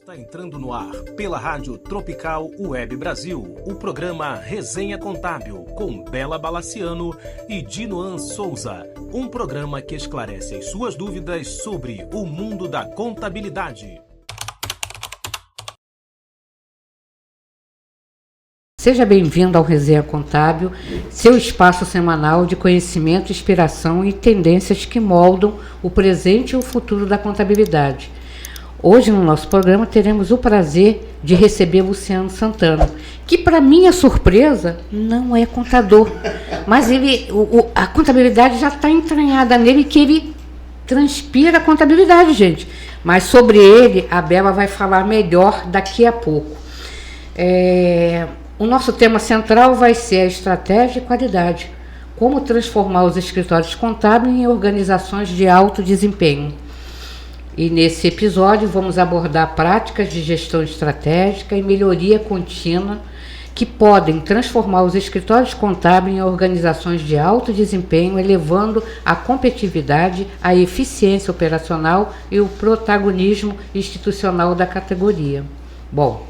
Está entrando no ar, pela Rádio Tropical Web Brasil, o programa Resenha Contábil, com Bela Balaciano e Dinoan Souza. Um programa que esclarece as suas dúvidas sobre o mundo da contabilidade. Seja bem-vindo ao Resenha Contábil, seu espaço semanal de conhecimento, inspiração e tendências que moldam o presente e o futuro da contabilidade. Hoje, no nosso programa, teremos o prazer de receber Luciano Santana, que, para minha surpresa, não é contador, mas a contabilidade já está entranhada nele, que ele transpira a contabilidade, gente. Mas sobre ele, a Bela vai falar melhor daqui a pouco. O nosso tema central vai ser a estratégia e qualidade. Como transformar os escritórios contábeis em organizações de alto desempenho. E nesse episódio vamos abordar práticas de gestão estratégica e melhoria contínua que podem transformar os escritórios contábeis em organizações de alto desempenho, elevando a competitividade, a eficiência operacional e o protagonismo institucional da categoria. Bom,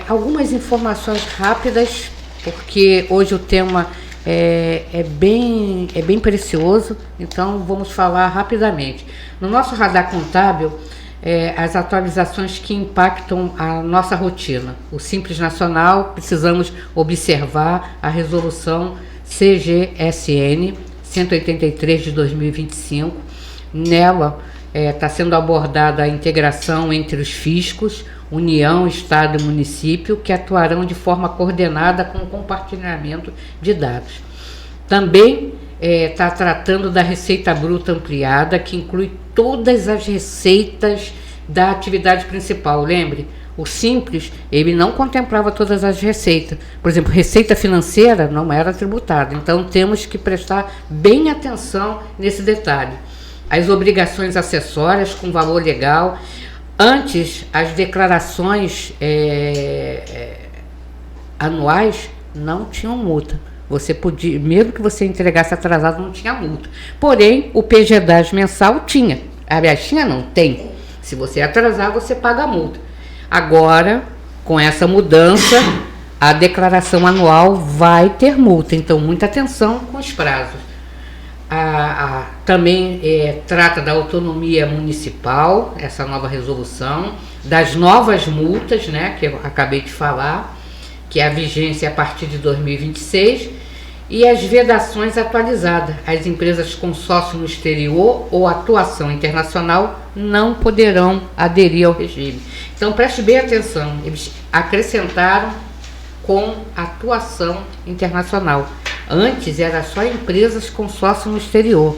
algumas informações rápidas, porque hoje o tema é bem precioso, então vamos falar rapidamente. No nosso radar contábil, as atualizações que impactam a nossa rotina. O Simples Nacional, precisamos observar a resolução CGSN 183 de 2025. Nela está sendo abordada a integração entre os fiscos, União, Estado e Município, que atuarão de forma coordenada com o compartilhamento de dados. Também está tratando da Receita Bruta Ampliada, que inclui todas as receitas da atividade principal. Lembre, o Simples, ele não contemplava todas as receitas. Por exemplo, receita financeira não era tributada, então temos que prestar bem atenção nesse detalhe. As obrigações acessórias com valor legal. Antes, as declarações anuais não tinham multa. Você podia, mesmo que você entregasse atrasado, não tinha multa. Porém, o PGDAS mensal tinha. Aliás, tem. Se você atrasar, você paga a multa. Agora, com essa mudança, a declaração anual vai ter multa. Então, muita atenção com os prazos. Também trata da autonomia municipal, essa nova resolução, das novas multas, né, que eu acabei de falar, que é a vigência a partir de 2026, e as vedações atualizadas. As empresas com sócio no exterior ou atuação internacional não poderão aderir ao regime. Então preste bem atenção, eles acrescentaram com atuação internacional. Antes era só empresas com sócio no exterior.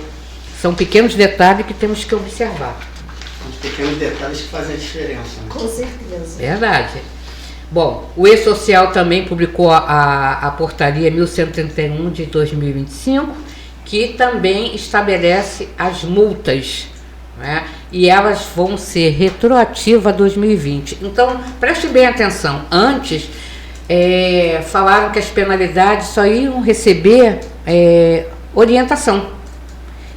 São pequenos detalhes que temos que observar. Os pequenos detalhes que fazem a diferença. Né? Com certeza. Verdade. Bom, o E-Social também publicou a portaria 1131 de 2025, que também estabelece as multas, né? E elas vão ser retroativas a 2020. Então, preste bem atenção. Antes, falaram que as penalidades só iam receber orientação.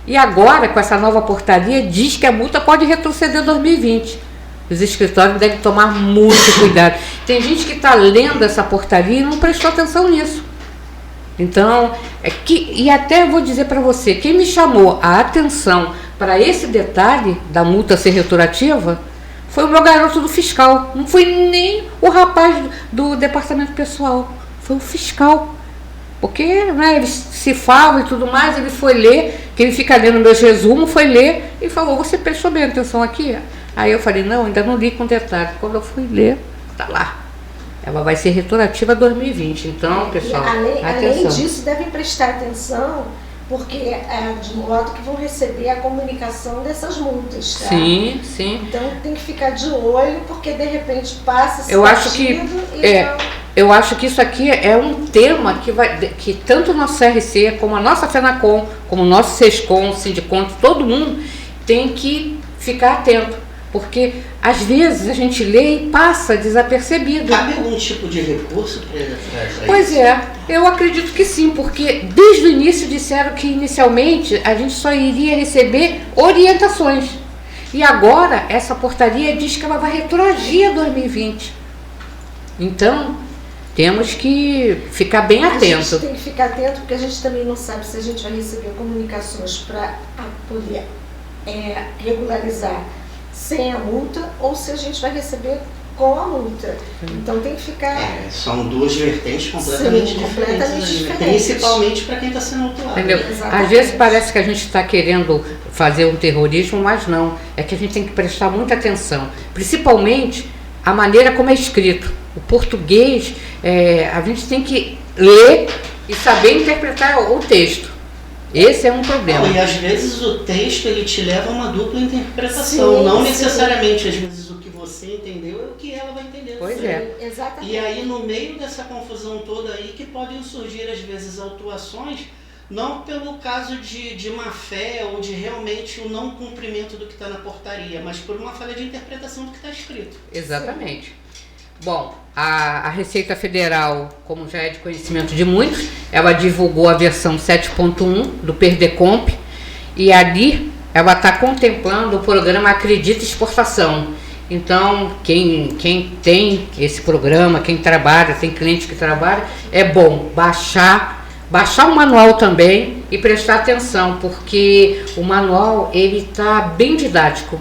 E agora, com essa nova portaria, diz que a multa pode retroceder em 2020. Os escritórios devem tomar muito cuidado. Tem gente que está lendo essa portaria e não prestou atenção nisso. Então, e até vou dizer para você, quem me chamou a atenção para esse detalhe da multa ser retroativa foi o meu garoto do fiscal. Não foi nem o rapaz do departamento pessoal, foi o fiscal. Porque, né, eles se falam e tudo mais, ele foi ler, que ele fica lendo meus resumos, foi ler e falou, você prestou bem atenção aqui? Aí eu falei, não, ainda não li com detalhe. Quando eu fui ler, tá lá. Ela vai ser retroativa 2020. Então, pessoal, além disso, devem prestar atenção, porque é de modo que vão receber a comunicação dessas multas, tá? Sim. Então tem que ficar de olho, porque de repente passa esse eu acho que isso aqui é um tema que tanto o nosso CRC, como a nossa FENACOM, como o nosso SESCOM, o Sindiconto, todo mundo tem que ficar atento. Porque, às vezes, a gente lê e passa desapercebido. Cabe algum tipo de recurso para isso? Pois eu acredito que sim, porque desde o início disseram que, inicialmente, a gente só iria receber orientações. E agora, essa portaria diz que ela vai retroagir a 2020. Então, temos que ficar bem atento. A gente tem que ficar atento, porque a gente também não sabe se a gente vai receber comunicações para poder regularizar sem a multa ou se a gente vai receber com a multa. Então tem que ficar... são duas vertentes completamente diferentes. Principalmente para quem está sendo autuado. Entendeu? Às vezes parece que a gente está querendo fazer um terrorismo, mas não. É que a gente tem que prestar muita atenção. Principalmente a maneira como é escrito. O português, a gente tem que ler e saber interpretar o texto. Esse é um problema. E às vezes o texto ele te leva a uma dupla interpretação. Sim, não necessariamente, às vezes, o que você entendeu é o que ela vai entender. Pois é. Exatamente. E aí, no meio dessa confusão toda aí, que podem surgir, às vezes, autuações, não pelo caso de má fé ou de realmente o não cumprimento do que está na portaria, mas por uma falha de interpretação do que está escrito. Exatamente. Sim. Bom, a Receita Federal, como já é de conhecimento de muitos, ela divulgou a versão 7.1 do Perdecomp e ali ela está contemplando o programa Acredita Exportação. Então, quem tem esse programa, quem trabalha, tem cliente que trabalha, é bom baixar o manual também e prestar atenção, porque o manual ele está bem didático,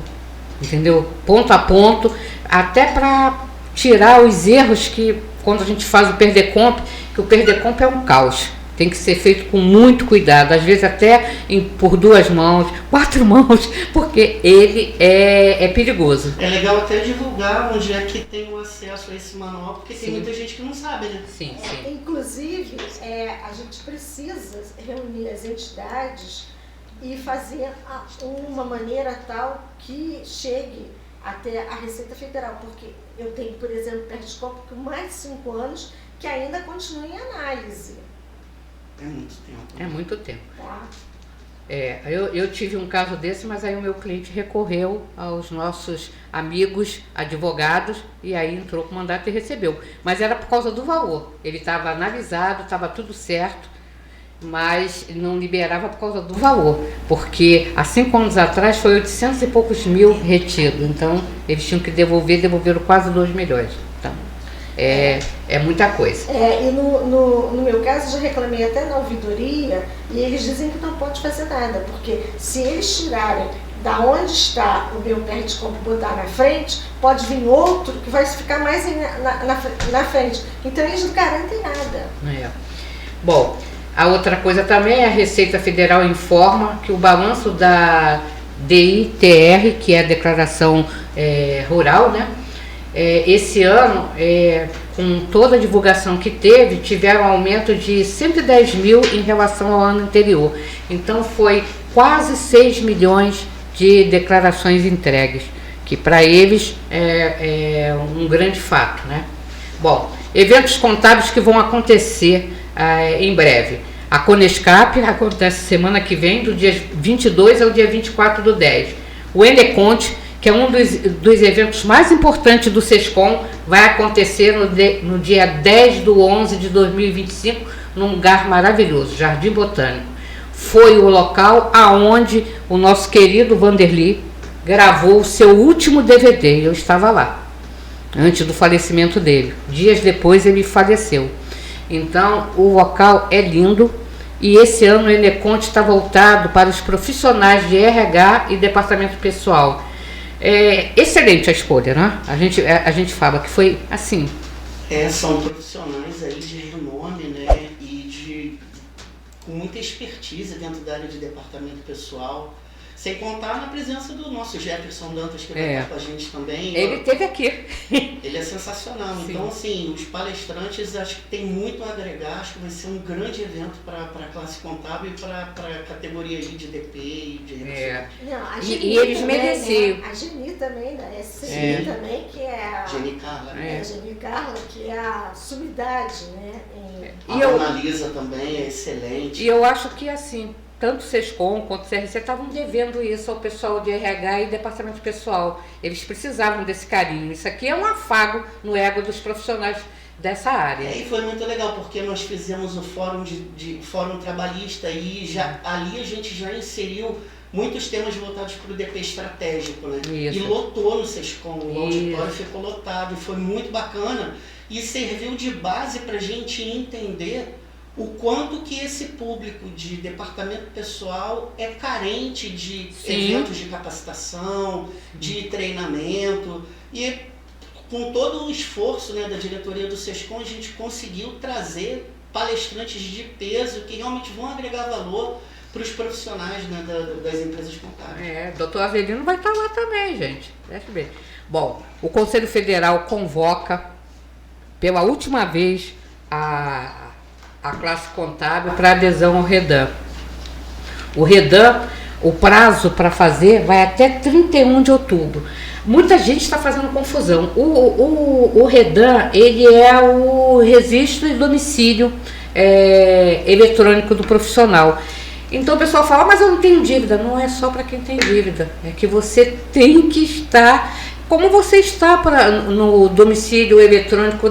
entendeu? Ponto a ponto, até para tirar os erros que, quando a gente faz o Perdecomp, que o Perdecomp é um caos. Tem que ser feito com muito cuidado, às vezes até por 2 mãos, 4 mãos, porque ele é perigoso. É legal até divulgar onde é que tem o acesso a esse manual, porque tem muita gente que não sabe, né? Sim. Inclusive, a gente precisa reunir as entidades e fazer uma maneira tal que chegue até a Receita Federal, porque eu tenho, por exemplo, Perdecomp com mais de 5 anos que ainda continua em análise. É muito tempo. É muito tempo. Tá. Eu tive um caso desse, mas aí o meu cliente recorreu aos nossos amigos advogados e aí entrou com mandato e recebeu. Mas era por causa do valor. Ele estava analisado, estava tudo certo, mas não liberava por causa do valor, porque há 5 anos atrás foi 800 e poucos mil retido, então eles tinham que devolveram quase 2 milhões. Então, é muita coisa. E no meu caso, já reclamei até na ouvidoria e eles dizem que não pode fazer nada, porque se eles tirarem da onde está o meu Perdecomp e botar na frente, pode vir outro que vai ficar mais na frente. Então eles não garantem nada. Bom, a outra coisa também é a Receita Federal informa que o balanço da DITR, que é a Declaração Rural, né? Esse ano, com toda a divulgação que teve, tiveram um aumento de 110 mil em relação ao ano anterior. Então foi quase 6 milhões de declarações entregues, que para eles é um grande fato, né? Bom, eventos contábeis que vão acontecer em breve. A Conescap acontece semana que vem, do dia 22 ao dia 24 do 10. O Eneconte, que é um dos eventos mais importantes do SESCOM, vai acontecer no dia 10/11 de 2025, num lugar maravilhoso, Jardim Botânico. Foi o local aonde o nosso querido Vanderly gravou o seu último DVD, eu estava lá, antes do falecimento dele. Dias depois ele faleceu. Então, o local é lindo e esse ano o Eneconte está voltado para os profissionais de RH e departamento pessoal. Excelente a escolha, né? A gente fala que foi assim. São profissionais aí de renome, né? Com muita expertise dentro da área de departamento pessoal. Sem contar na presença do nosso Jefferson Dantas, que vai estar com a gente também. Ele esteve aqui. Ele é sensacional. Sim. Então, assim, os palestrantes acho que tem muito a agregar. Acho que vai ser um grande evento para a classe contábil e para a categoria aí de DP e de e eles mereciam. Né? A Geni também, da SCI também, que é a Geni Carla. A Geni Carla, que é a sumidade, né? A Analisa também é excelente. E eu acho que assim, tanto o SESCOM quanto o CRC estavam devendo isso ao pessoal de RH e departamento pessoal. Eles precisavam desse carinho. Isso aqui é um afago no ego dos profissionais dessa área. E foi muito legal, porque nós fizemos o fórum fórum trabalhista e ali a gente já inseriu muitos temas voltados para o DP estratégico, né? Isso. E lotou no Sescom, o Isso. auditório ficou lotado e foi muito bacana e serviu de base para a gente entender o quanto que esse público de departamento pessoal é carente de eventos de capacitação, de treinamento, e com todo o esforço, né, da diretoria do Sescom, a gente conseguiu trazer palestrantes de peso que realmente vão agregar valor para os profissionais, né, das empresas contábeis. Doutor Avelino vai estar lá também, gente. Deixa eu ver. Bom, o Conselho Federal convoca pela última vez a classe contábil para adesão ao REDAM. O REDAM, o prazo para fazer vai até 31 de outubro. Muita gente está fazendo confusão. O REDAM, ele é o registro de domicílio eletrônico do profissional. Então o pessoal fala, mas eu não tenho dívida. Não é só para quem tem dívida. É que você tem que estar como você está no domicílio eletrônico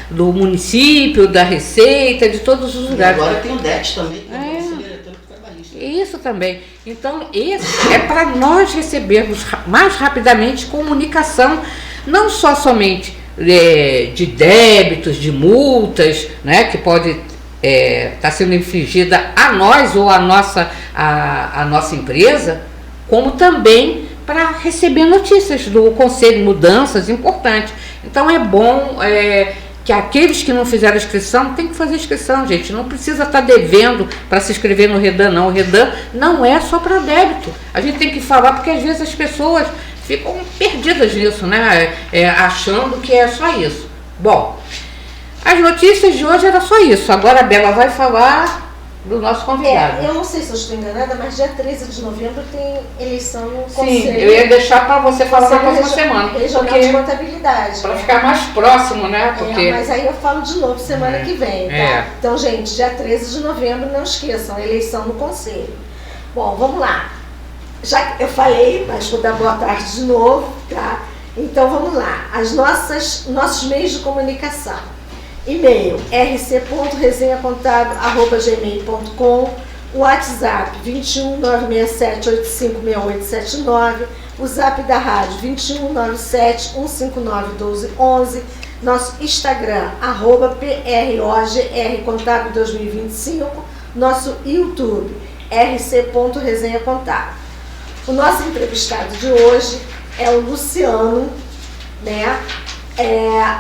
do município, da Receita, de todos os lugares. E agora tem o DET também, que é o domicílio eletrônico trabalhista. Isso também. Então, isso é para nós recebermos mais rapidamente comunicação, não somente de débitos, de multas, né, que pode estar sendo infligida a nós ou a nossa empresa, como também para receber notícias do Conselho, mudanças importantes. Então é bom que aqueles que não fizeram inscrição tem que fazer inscrição, gente. Não precisa estar devendo para se inscrever no REDAM, não. O REDAM não é só para débito. A gente tem que falar porque às vezes as pessoas ficam perdidas nisso, né? Achando que é só isso. Bom, as notícias de hoje era só isso. Agora a Bela vai falar do nosso convidado. Eu não sei se eu estou enganada, mas dia 13 de novembro tem eleição no Conselho. Sim, eu ia deixar para você falar na próxima semana. Regional de Contabilidade. Para ficar mais próximo, né? Porque... mas aí eu falo de novo semana que vem, tá? Então, gente, dia 13 de novembro, não esqueçam, eleição no Conselho. Bom, vamos lá. Já que eu falei, mas vou dar boa tarde de novo, tá? Então, vamos lá. Nossos meios de comunicação. E-mail rc.resenhacontábil@gmail.com, WhatsApp 21 967 856879, o Zap da rádio 21 97 159 1211, nosso Instagram @PROGR Contábil 2025, nosso YouTube rc.resenhacontábil. O nosso entrevistado de hoje é o Luciano, né,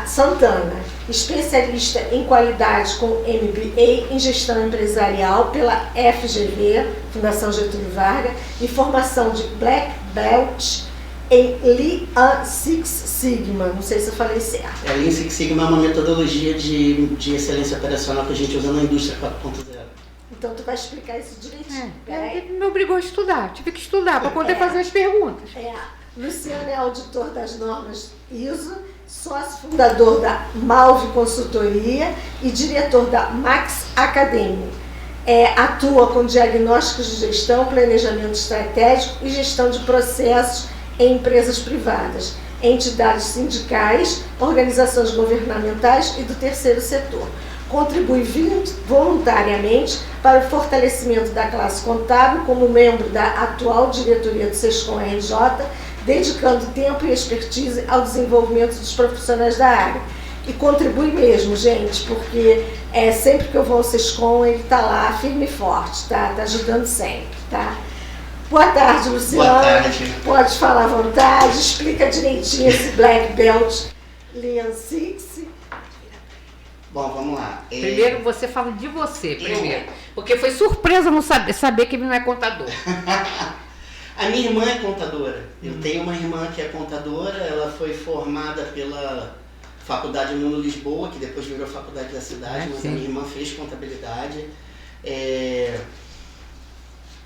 Santana, especialista em qualidade com MBA em gestão empresarial pela FGV, Fundação Getúlio Vargas, e formação de Black Belt em Lean Six Sigma. Não sei se eu falei certo. Lean Six Sigma é uma metodologia de excelência operacional que a gente usa na indústria 4.0. Então tu vai explicar isso direitinho. Ele me obrigou a estudar, tive que estudar para poder fazer as perguntas. Luciano é auditor das normas ISO, sócio fundador da Malve Consultoria e diretor da Max Academy. Atua com diagnósticos de gestão, planejamento estratégico e gestão de processos em empresas privadas, entidades sindicais, organizações governamentais e do terceiro setor. Contribui voluntariamente para o fortalecimento da classe contábil como membro da atual diretoria do Sescom RJ, dedicando tempo e expertise ao desenvolvimento dos profissionais da área. E contribui mesmo, gente, porque sempre que eu vou ao Sescom, ele está lá firme e forte, tá? Está ajudando sempre, tá? Boa tarde, Luciano. Boa tarde. Pode falar à vontade, explica direitinho esse Black Belt Lean Six. Bom, vamos lá. Primeiro você fala de você, primeiro. Porque foi surpresa não saber que ele não é contador. A minha irmã é contadora. Eu tenho uma irmã que é contadora, ela foi formada pela Faculdade Nuno Lisboa, que depois virou Faculdade da Cidade, mas a minha irmã fez contabilidade.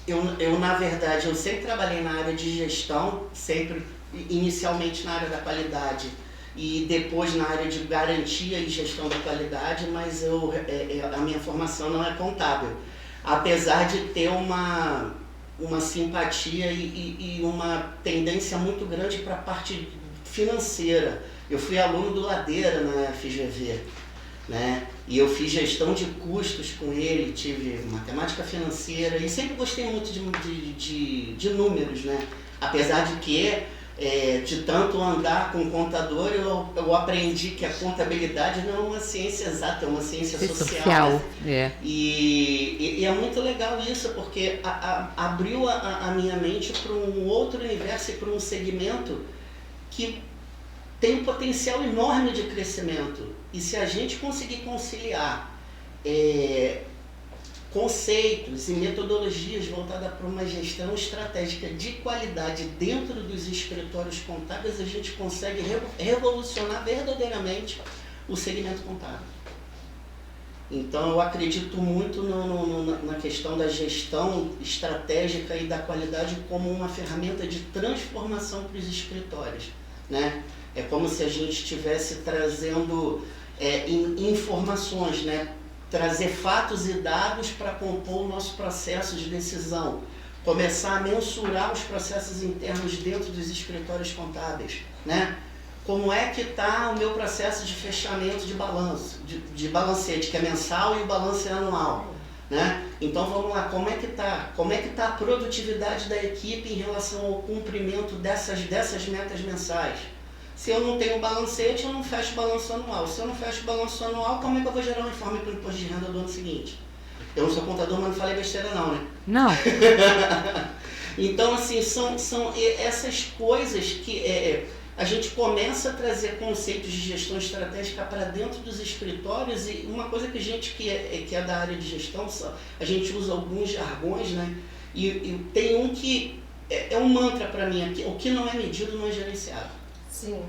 Eu, na verdade, eu sempre trabalhei na área de gestão, sempre inicialmente na área da qualidade e depois na área de garantia e gestão da qualidade, mas a minha formação não é contábil. Apesar de ter uma simpatia e uma tendência muito grande para a parte financeira. Eu fui aluno do Ladeira na FGV. né? E eu fiz gestão de custos com ele, tive matemática financeira e sempre gostei muito de números, né? Apesar de que, de tanto andar com contador, eu aprendi que a contabilidade não é uma ciência exata, é uma ciência social. E é muito legal isso, porque abriu a minha mente para um outro universo e para um segmento que tem um potencial enorme de crescimento. E se a gente conseguir conciliar conceitos e metodologias voltadas para uma gestão estratégica de qualidade dentro dos escritórios contábeis, a gente consegue revolucionar verdadeiramente o segmento contábil. Então, eu acredito muito na questão da gestão estratégica e da qualidade como uma ferramenta de transformação para os escritórios, né? É como se a gente estivesse trazendo informações, né? Trazer fatos e dados para compor o nosso processo de decisão, começar a mensurar os processos internos dentro dos escritórios contábeis, né? Como é que está o meu processo de fechamento de balanço, de balancete, que é mensal, e o balanço é anual, né? Então vamos lá, como é que está a produtividade da equipe em relação ao cumprimento dessas metas mensais? Se eu não tenho balancete, eu não fecho o balanço anual. Se eu não fecho o balanço anual, como é que eu vou gerar um informe para o imposto de renda do ano seguinte? Eu não sou contador, mas não falei besteira não, né? Não. Então, assim, são essas coisas que a gente começa a trazer conceitos de gestão estratégica para dentro dos escritórios, e uma coisa que a gente que é da área de gestão, a gente usa alguns jargões, né? E tem um que é um mantra para mim aqui: o que não é medido não é gerenciado. Sim.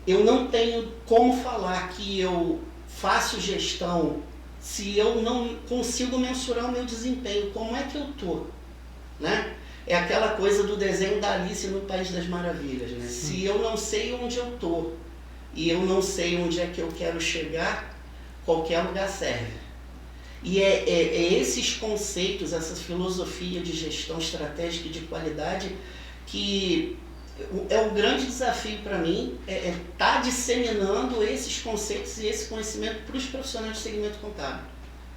Eu não tenho como falar que eu faço gestão se eu não consigo mensurar o meu desempenho. Como é que eu estou? Né? É aquela coisa do desenho da Alice no País das Maravilhas, né? Se eu não sei onde eu estou e eu não sei onde é que eu quero chegar, qualquer lugar serve. E esses conceitos, essa filosofia de gestão estratégica e de qualidade que é um grande desafio para mim, estar disseminando esses conceitos e esse conhecimento para os profissionais do segmento contábil.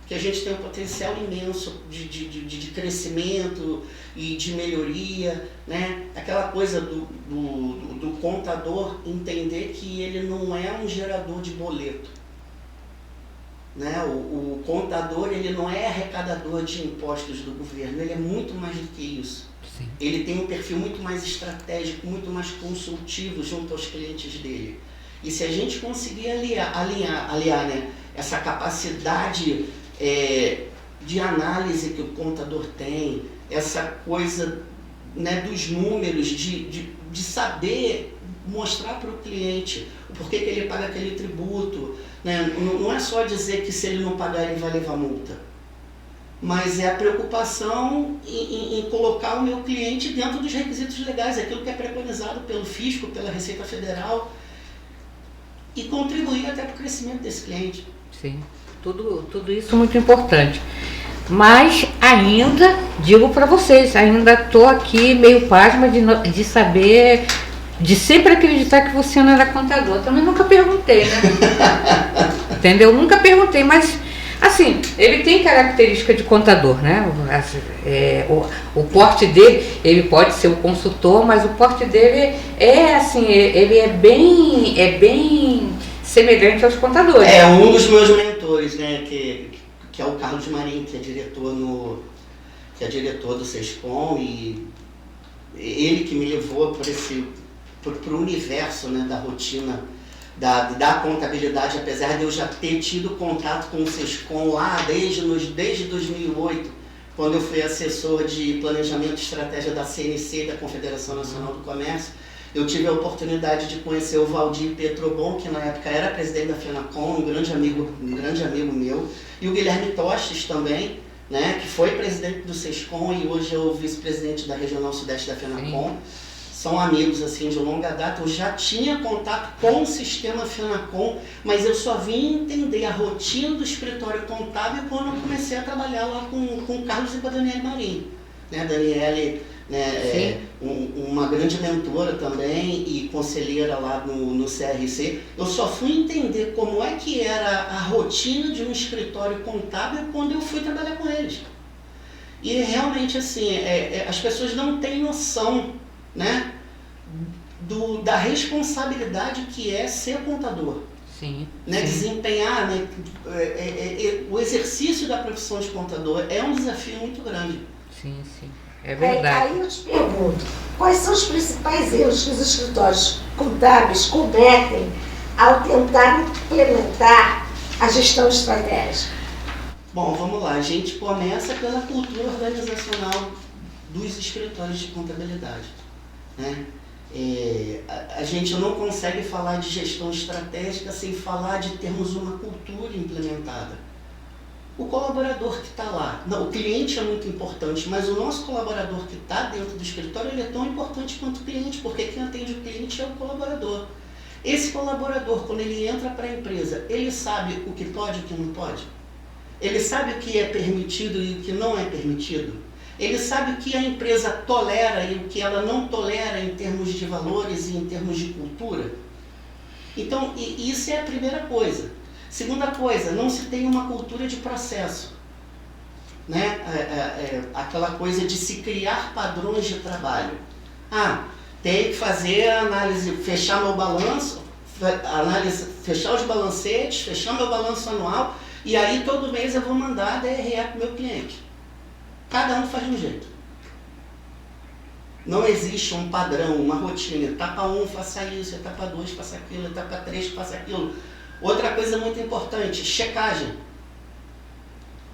Que a gente tem um potencial imenso de crescimento e de melhoria, né? Aquela coisa do contador entender que ele não é um gerador de boleto, né? O contador, ele não é arrecadador de impostos do governo, ele é muito mais do que isso. Sim. Ele tem um perfil muito mais estratégico, muito mais consultivo junto aos clientes dele. E se a gente conseguir aliar, né, essa capacidade de análise que o contador tem, essa coisa, né, dos números, de saber mostrar para o cliente o porquê que ele paga aquele tributo, né? Não é só dizer que se ele não pagar ele vai levar multa, mas é a preocupação em colocar o meu cliente dentro dos requisitos legais, aquilo que é preconizado pelo Fisco, pela Receita Federal, e contribuir até para o crescimento desse cliente. Sim, tudo isso é muito importante. Mas ainda, digo para vocês, ainda estou aqui meio pasma de saber, de sempre acreditar que você não era contador. Também nunca perguntei, né? Entendeu? Nunca perguntei, mas assim, ele tem característica de contador, né? O porte dele, ele pode ser o consultor, mas o porte dele é assim, ele é bem semelhante aos contadores. É um dos meus mentores, né? Que é o Carlos Marinho, que é diretor do SESCOM, e ele que me levou para o universo, né, da rotina da contabilidade, apesar de eu já ter tido contato com o SESCOM lá desde 2008, quando eu fui assessor de planejamento e estratégia da CNC, da Confederação Nacional do Comércio. Eu tive a oportunidade de conhecer o Valdir Petrobon, que na época era presidente da FENACOM, um grande amigo meu, e o Guilherme Tostes também, né, que foi presidente do SESCOM e hoje é o vice-presidente da Regional Sudeste da FENACOM. Sim. São amigos assim de longa data. Eu já tinha contato com o sistema FENACOM, mas eu só vim entender a rotina do escritório contábil quando eu comecei a trabalhar lá com o Carlos e com a Daniela Marinho. né, Daniele, né, uma grande mentora também e conselheira lá no CRC, eu só fui entender como é que era a rotina de um escritório contábil quando eu fui trabalhar com eles. E realmente, assim, as pessoas não têm noção, né, da responsabilidade que é ser contador. Sim. Né, desempenhar, né, o exercício da profissão de contador é um desafio muito grande. Sim, é verdade. Aí eu te pergunto, quais são os principais erros que os escritórios contábeis cometem ao tentar implementar a gestão estratégica? Bom, vamos lá. A gente começa pela cultura organizacional dos escritórios de contabilidade, né? A gente não consegue falar de gestão estratégica sem falar de termos uma cultura implementada. O colaborador que está lá, não, o cliente é muito importante, mas o nosso colaborador que está dentro do escritório, ele é tão importante quanto o cliente, porque quem atende o cliente é o colaborador. Esse colaborador, quando ele entra para a empresa, ele sabe o que pode e o que não pode? Ele sabe o que é permitido e o que não é permitido? Ele sabe o que a empresa tolera e o que ela não tolera em termos de valores e em termos de cultura? Então, isso é a primeira coisa. Segunda coisa, não se tem uma cultura de processo, né? Aquela coisa de se criar padrões de trabalho. Tem que fazer a análise, fechar meu balanço, fechar os balancetes, fechar meu balanço anual, e aí todo mês eu vou mandar a DRE para o meu cliente. Cada um faz de um jeito. Não existe um padrão, uma rotina. Etapa 1, faça isso. Etapa 2, faça aquilo. Etapa 3, faça aquilo. Outra coisa muito importante, checagem.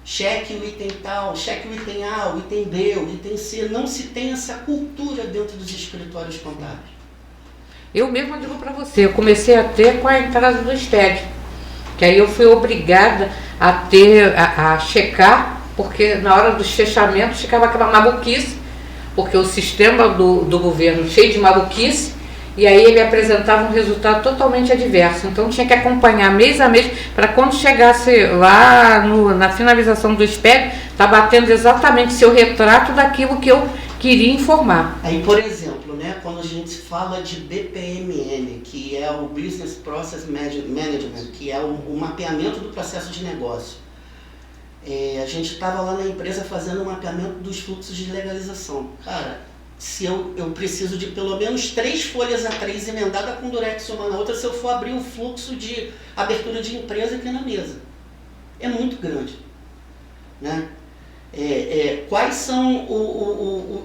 Cheque o item tal, cheque o item A, o item B, o item C. Não se tem essa cultura dentro dos escritórios contábeis. Eu mesma digo para você, eu comecei a ter com a entrada do SPED. Que aí eu fui obrigada a checar, porque na hora dos fechamentos ficava aquela maluquice, porque o sistema do governo cheio de maluquice, e aí ele apresentava um resultado totalmente adverso. Então tinha que acompanhar mês a mês, para quando chegasse lá na finalização do SPED, tá batendo exatamente seu retrato daquilo que eu queria informar. Aí, por exemplo, né, quando a gente fala de BPMN, que é o Business Process Management, que é o mapeamento do processo de negócio, a gente estava lá na empresa fazendo o mapeamento dos fluxos de legalização. Cara, se eu preciso de pelo menos 3 folhas A3 emendada com durex uma na outra, se eu for abrir o fluxo de abertura de empresa aqui na mesa. É muito grande, né? Quais são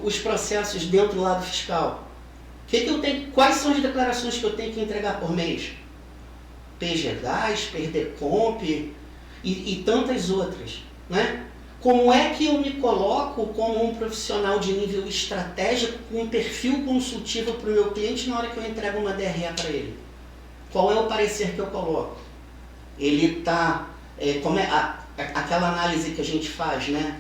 os processos dentro do lado fiscal? Quais são as declarações que eu tenho que entregar por mês? PGDAS, PERDECOMP e tantas outras, né? Como é que eu me coloco como um profissional de nível estratégico com um perfil consultivo para o meu cliente na hora que eu entrego uma DRE para ele? Qual é o parecer que eu coloco? Ele está... aquela análise que a gente faz, né?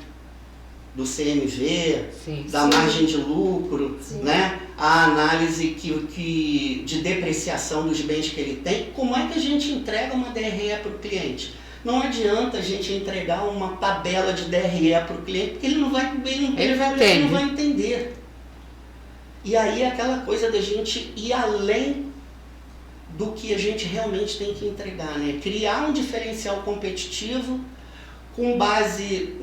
Do CMV, da margem de lucro, né? A análise de depreciação dos bens que ele tem. Como é que a gente entrega uma DRE para o cliente? Não adianta a gente entregar uma tabela de DRE para o cliente, porque ele não vai entender. E aí é aquela coisa da gente ir além do que a gente realmente tem que entregar, né? Criar um diferencial competitivo com base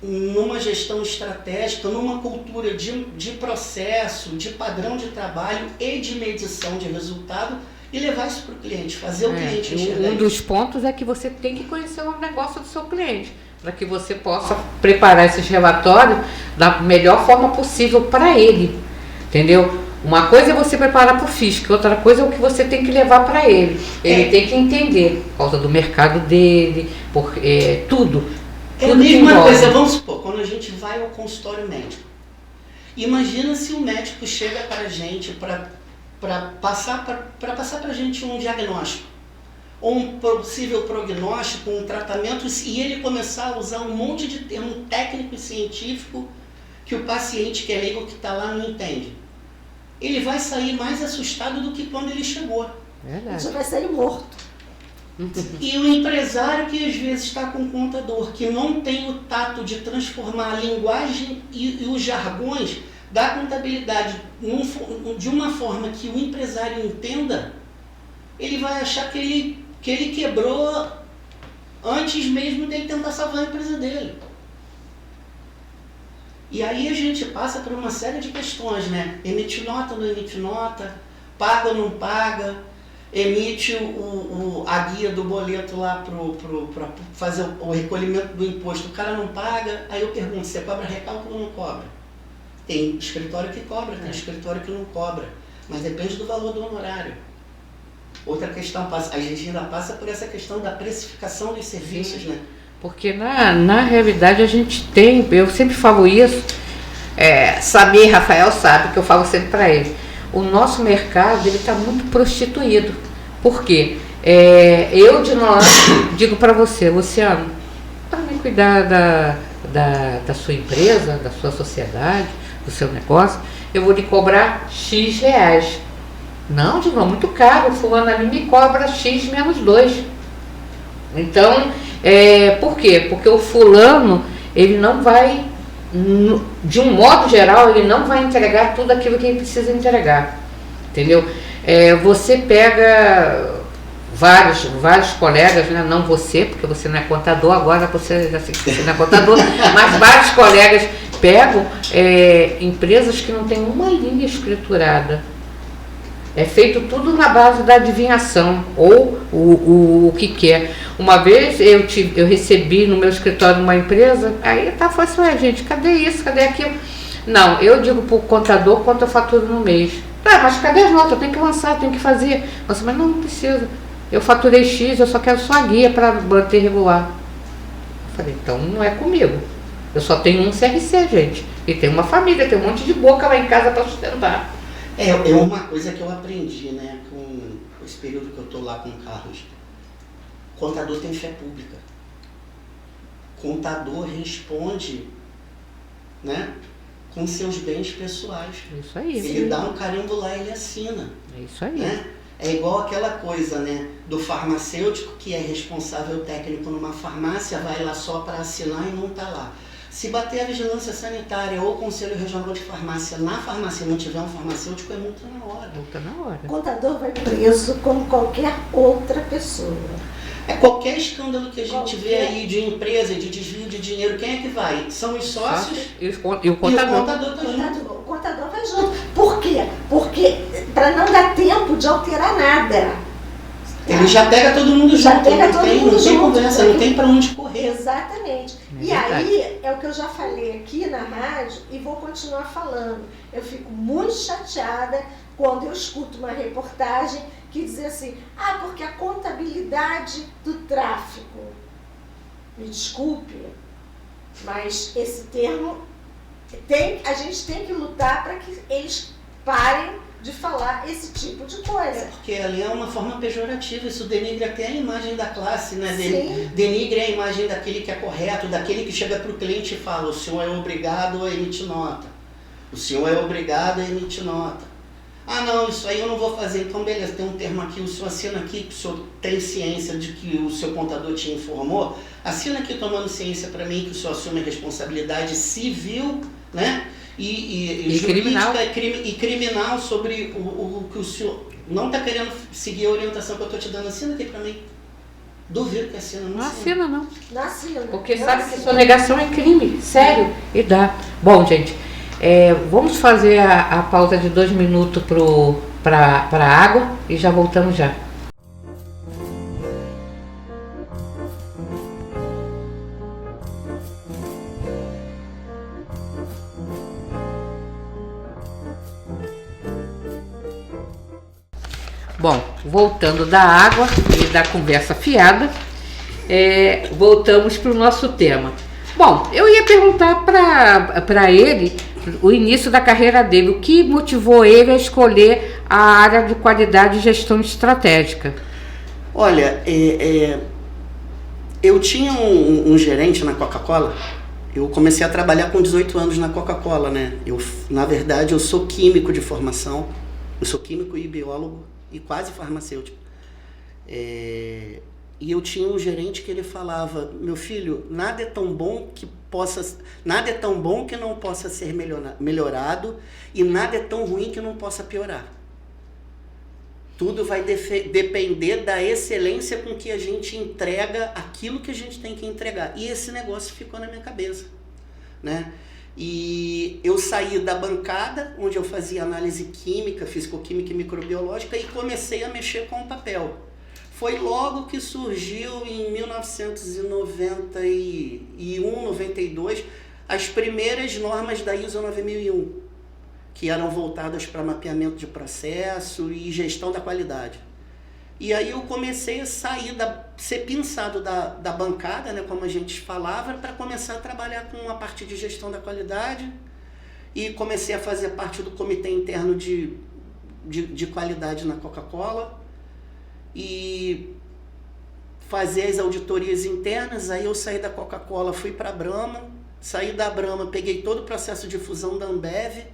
numa gestão estratégica, numa cultura de processo, de padrão de trabalho e de medição de resultado, e levar isso para o cliente, fazer o cliente enxergar. Um dos pontos é que você tem que conhecer o negócio do seu cliente, para que você possa preparar esses relatórios da melhor forma possível para ele, entendeu? Uma coisa é você preparar para o fisco, outra coisa é o que você tem que levar para ele. Ele tem que entender, por causa do mercado dele, tudo. É a mesma coisa, vamos supor, quando a gente vai ao consultório médico. Imagina se o médico chega para a gente para passar para a gente um diagnóstico, ou um possível prognóstico, um tratamento, e ele começar a usar um monte de termo técnico e científico que o paciente, que é leigo, que está lá, não entende. Ele vai sair mais assustado do que quando ele chegou. Verdade. Você vai sair morto. E o empresário que às vezes está com o contador, que não tem o tato de transformar a linguagem e os jargões da contabilidade de uma forma que o empresário entenda, ele vai achar que ele quebrou antes mesmo dele tentar salvar a empresa dele. E aí a gente passa por uma série de questões, né? Emite nota ou não emite nota, paga ou não paga, emite a guia do boleto lá para fazer o recolhimento do imposto, o cara não paga, aí eu pergunto, você cobra recálculo ou não cobra? Tem escritório que cobra, tem escritório que não cobra, mas depende do valor do honorário. Outra questão, a gente ainda passa por essa questão da precificação dos serviços, né? Porque na realidade a gente tem, eu sempre falo isso, Samir Rafael sabe que eu falo sempre para ele, o nosso mercado ele está muito prostituído. Por quê? Eu de nós digo para você, Luciano, para me cuidar da sua empresa, da sua sociedade, do seu negócio, eu vou lhe cobrar X reais. Não, de novo, muito caro, o fulano ali me cobra X menos 2. Então, por quê? Porque o fulano, ele não vai, de um modo geral, ele não vai entregar tudo aquilo que ele precisa entregar, entendeu? Você pega vários colegas, né? Não você, porque você não é contador, agora você já sei que você não é contador, mas vários colegas pegam empresas que não têm uma linha escriturada. É feito tudo na base da adivinhação, ou o que quer. Uma vez eu recebi no meu escritório uma empresa, aí falei assim, gente, cadê isso, cadê aquilo? Não, eu digo para o contador quanto eu faturo no mês. Mas cadê as notas? Eu tenho que lançar, eu tenho que fazer. Nossa, mas não precisa. Eu faturei X, eu só quero só a guia para manter regular. Eu falei, então não é comigo. Eu só tenho um CRC, gente. E tem uma família, tem um monte de boca lá em casa para sustentar. É uma coisa que eu aprendi, né, com esse período que eu estou lá com o Carlos. Contador tem fé pública. Contador responde, né, com seus bens pessoais. Isso aí. Ele dá um carimbo lá e ele assina. É isso aí. Né? É igual aquela coisa, né, do farmacêutico que é responsável técnico numa farmácia, vai lá só para assinar e não está lá. Se bater a vigilância sanitária ou o Conselho Regional de Farmácia na farmácia e não tiver um farmacêutico, é multa na hora. Multa na hora. O contador vai preso como qualquer outra pessoa. Qualquer escândalo que a gente vê aí de empresa, de desvio de dinheiro, quem é que vai? São os sócios e o contador. O contador vai junto. Por quê? Porque para não dar tempo de alterar nada. Ele já pega todo mundo junto, não tem conversa, não tem para onde correr. Exatamente. E aí, é o que eu já falei aqui na rádio e vou continuar falando. Eu fico muito chateada quando eu escuto uma reportagem que diz assim, porque a contabilidade do tráfico. Me desculpe, mas esse termo, a gente tem que lutar para que eles parem de falar esse tipo de coisa. Porque ali é uma forma pejorativa, isso denigre até a imagem da classe, né? Sim. Denigre a imagem daquele que é correto, daquele que chega para o cliente e fala, o senhor é obrigado a emitir nota. O senhor é obrigado a emitir nota. Não, isso aí eu não vou fazer. Então, beleza, tem um termo aqui, o senhor assina aqui, que o senhor tem ciência de que o seu contador te informou. Assina aqui tomando ciência para mim que o senhor assume a responsabilidade civil, né? E criminal. E criminal sobre o que o senhor não está querendo seguir a orientação que eu estou te dando. Assina aqui para mim. Duvido que assina. Não assina, não. Não assina. Porque sabe que sonegação é crime, sério, e dá. Bom, gente, vamos fazer a pausa de 2 minutos para a água e já voltamos já. Bom, voltando da água e da conversa fiada, voltamos para o nosso tema. Bom, eu ia perguntar para ele o início da carreira dele, o que motivou ele a escolher a área de qualidade e gestão estratégica. Olha, eu tinha um gerente na Coca-Cola. Eu comecei a trabalhar com 18 anos na Coca-Cola, né? Na verdade, eu sou químico de formação, eu sou químico e biólogo e quase farmacêutico. E eu tinha um gerente que ele falava: meu filho, nada é tão bom que não possa ser melhorado, e nada é tão ruim que não possa piorar. Tudo vai depender da excelência com que a gente entrega aquilo que a gente tem que entregar. E esse negócio ficou na minha cabeça, né? E eu saí da bancada, onde eu fazia análise química, fisicoquímica e microbiológica, e comecei a mexer com o papel. Foi logo que surgiu, em 1991, 92, as primeiras normas da ISO 9001, que eram voltadas para mapeamento de processo e gestão da qualidade. E aí eu comecei a ser pinçado da bancada, né, como a gente falava, para começar a trabalhar com a parte de gestão da qualidade, e comecei a fazer parte do comitê interno de qualidade na Coca-Cola, e fazer as auditorias internas. Aí eu saí da Coca-Cola, fui para a Brahma, saí da Brahma, peguei todo o processo de fusão da Ambev,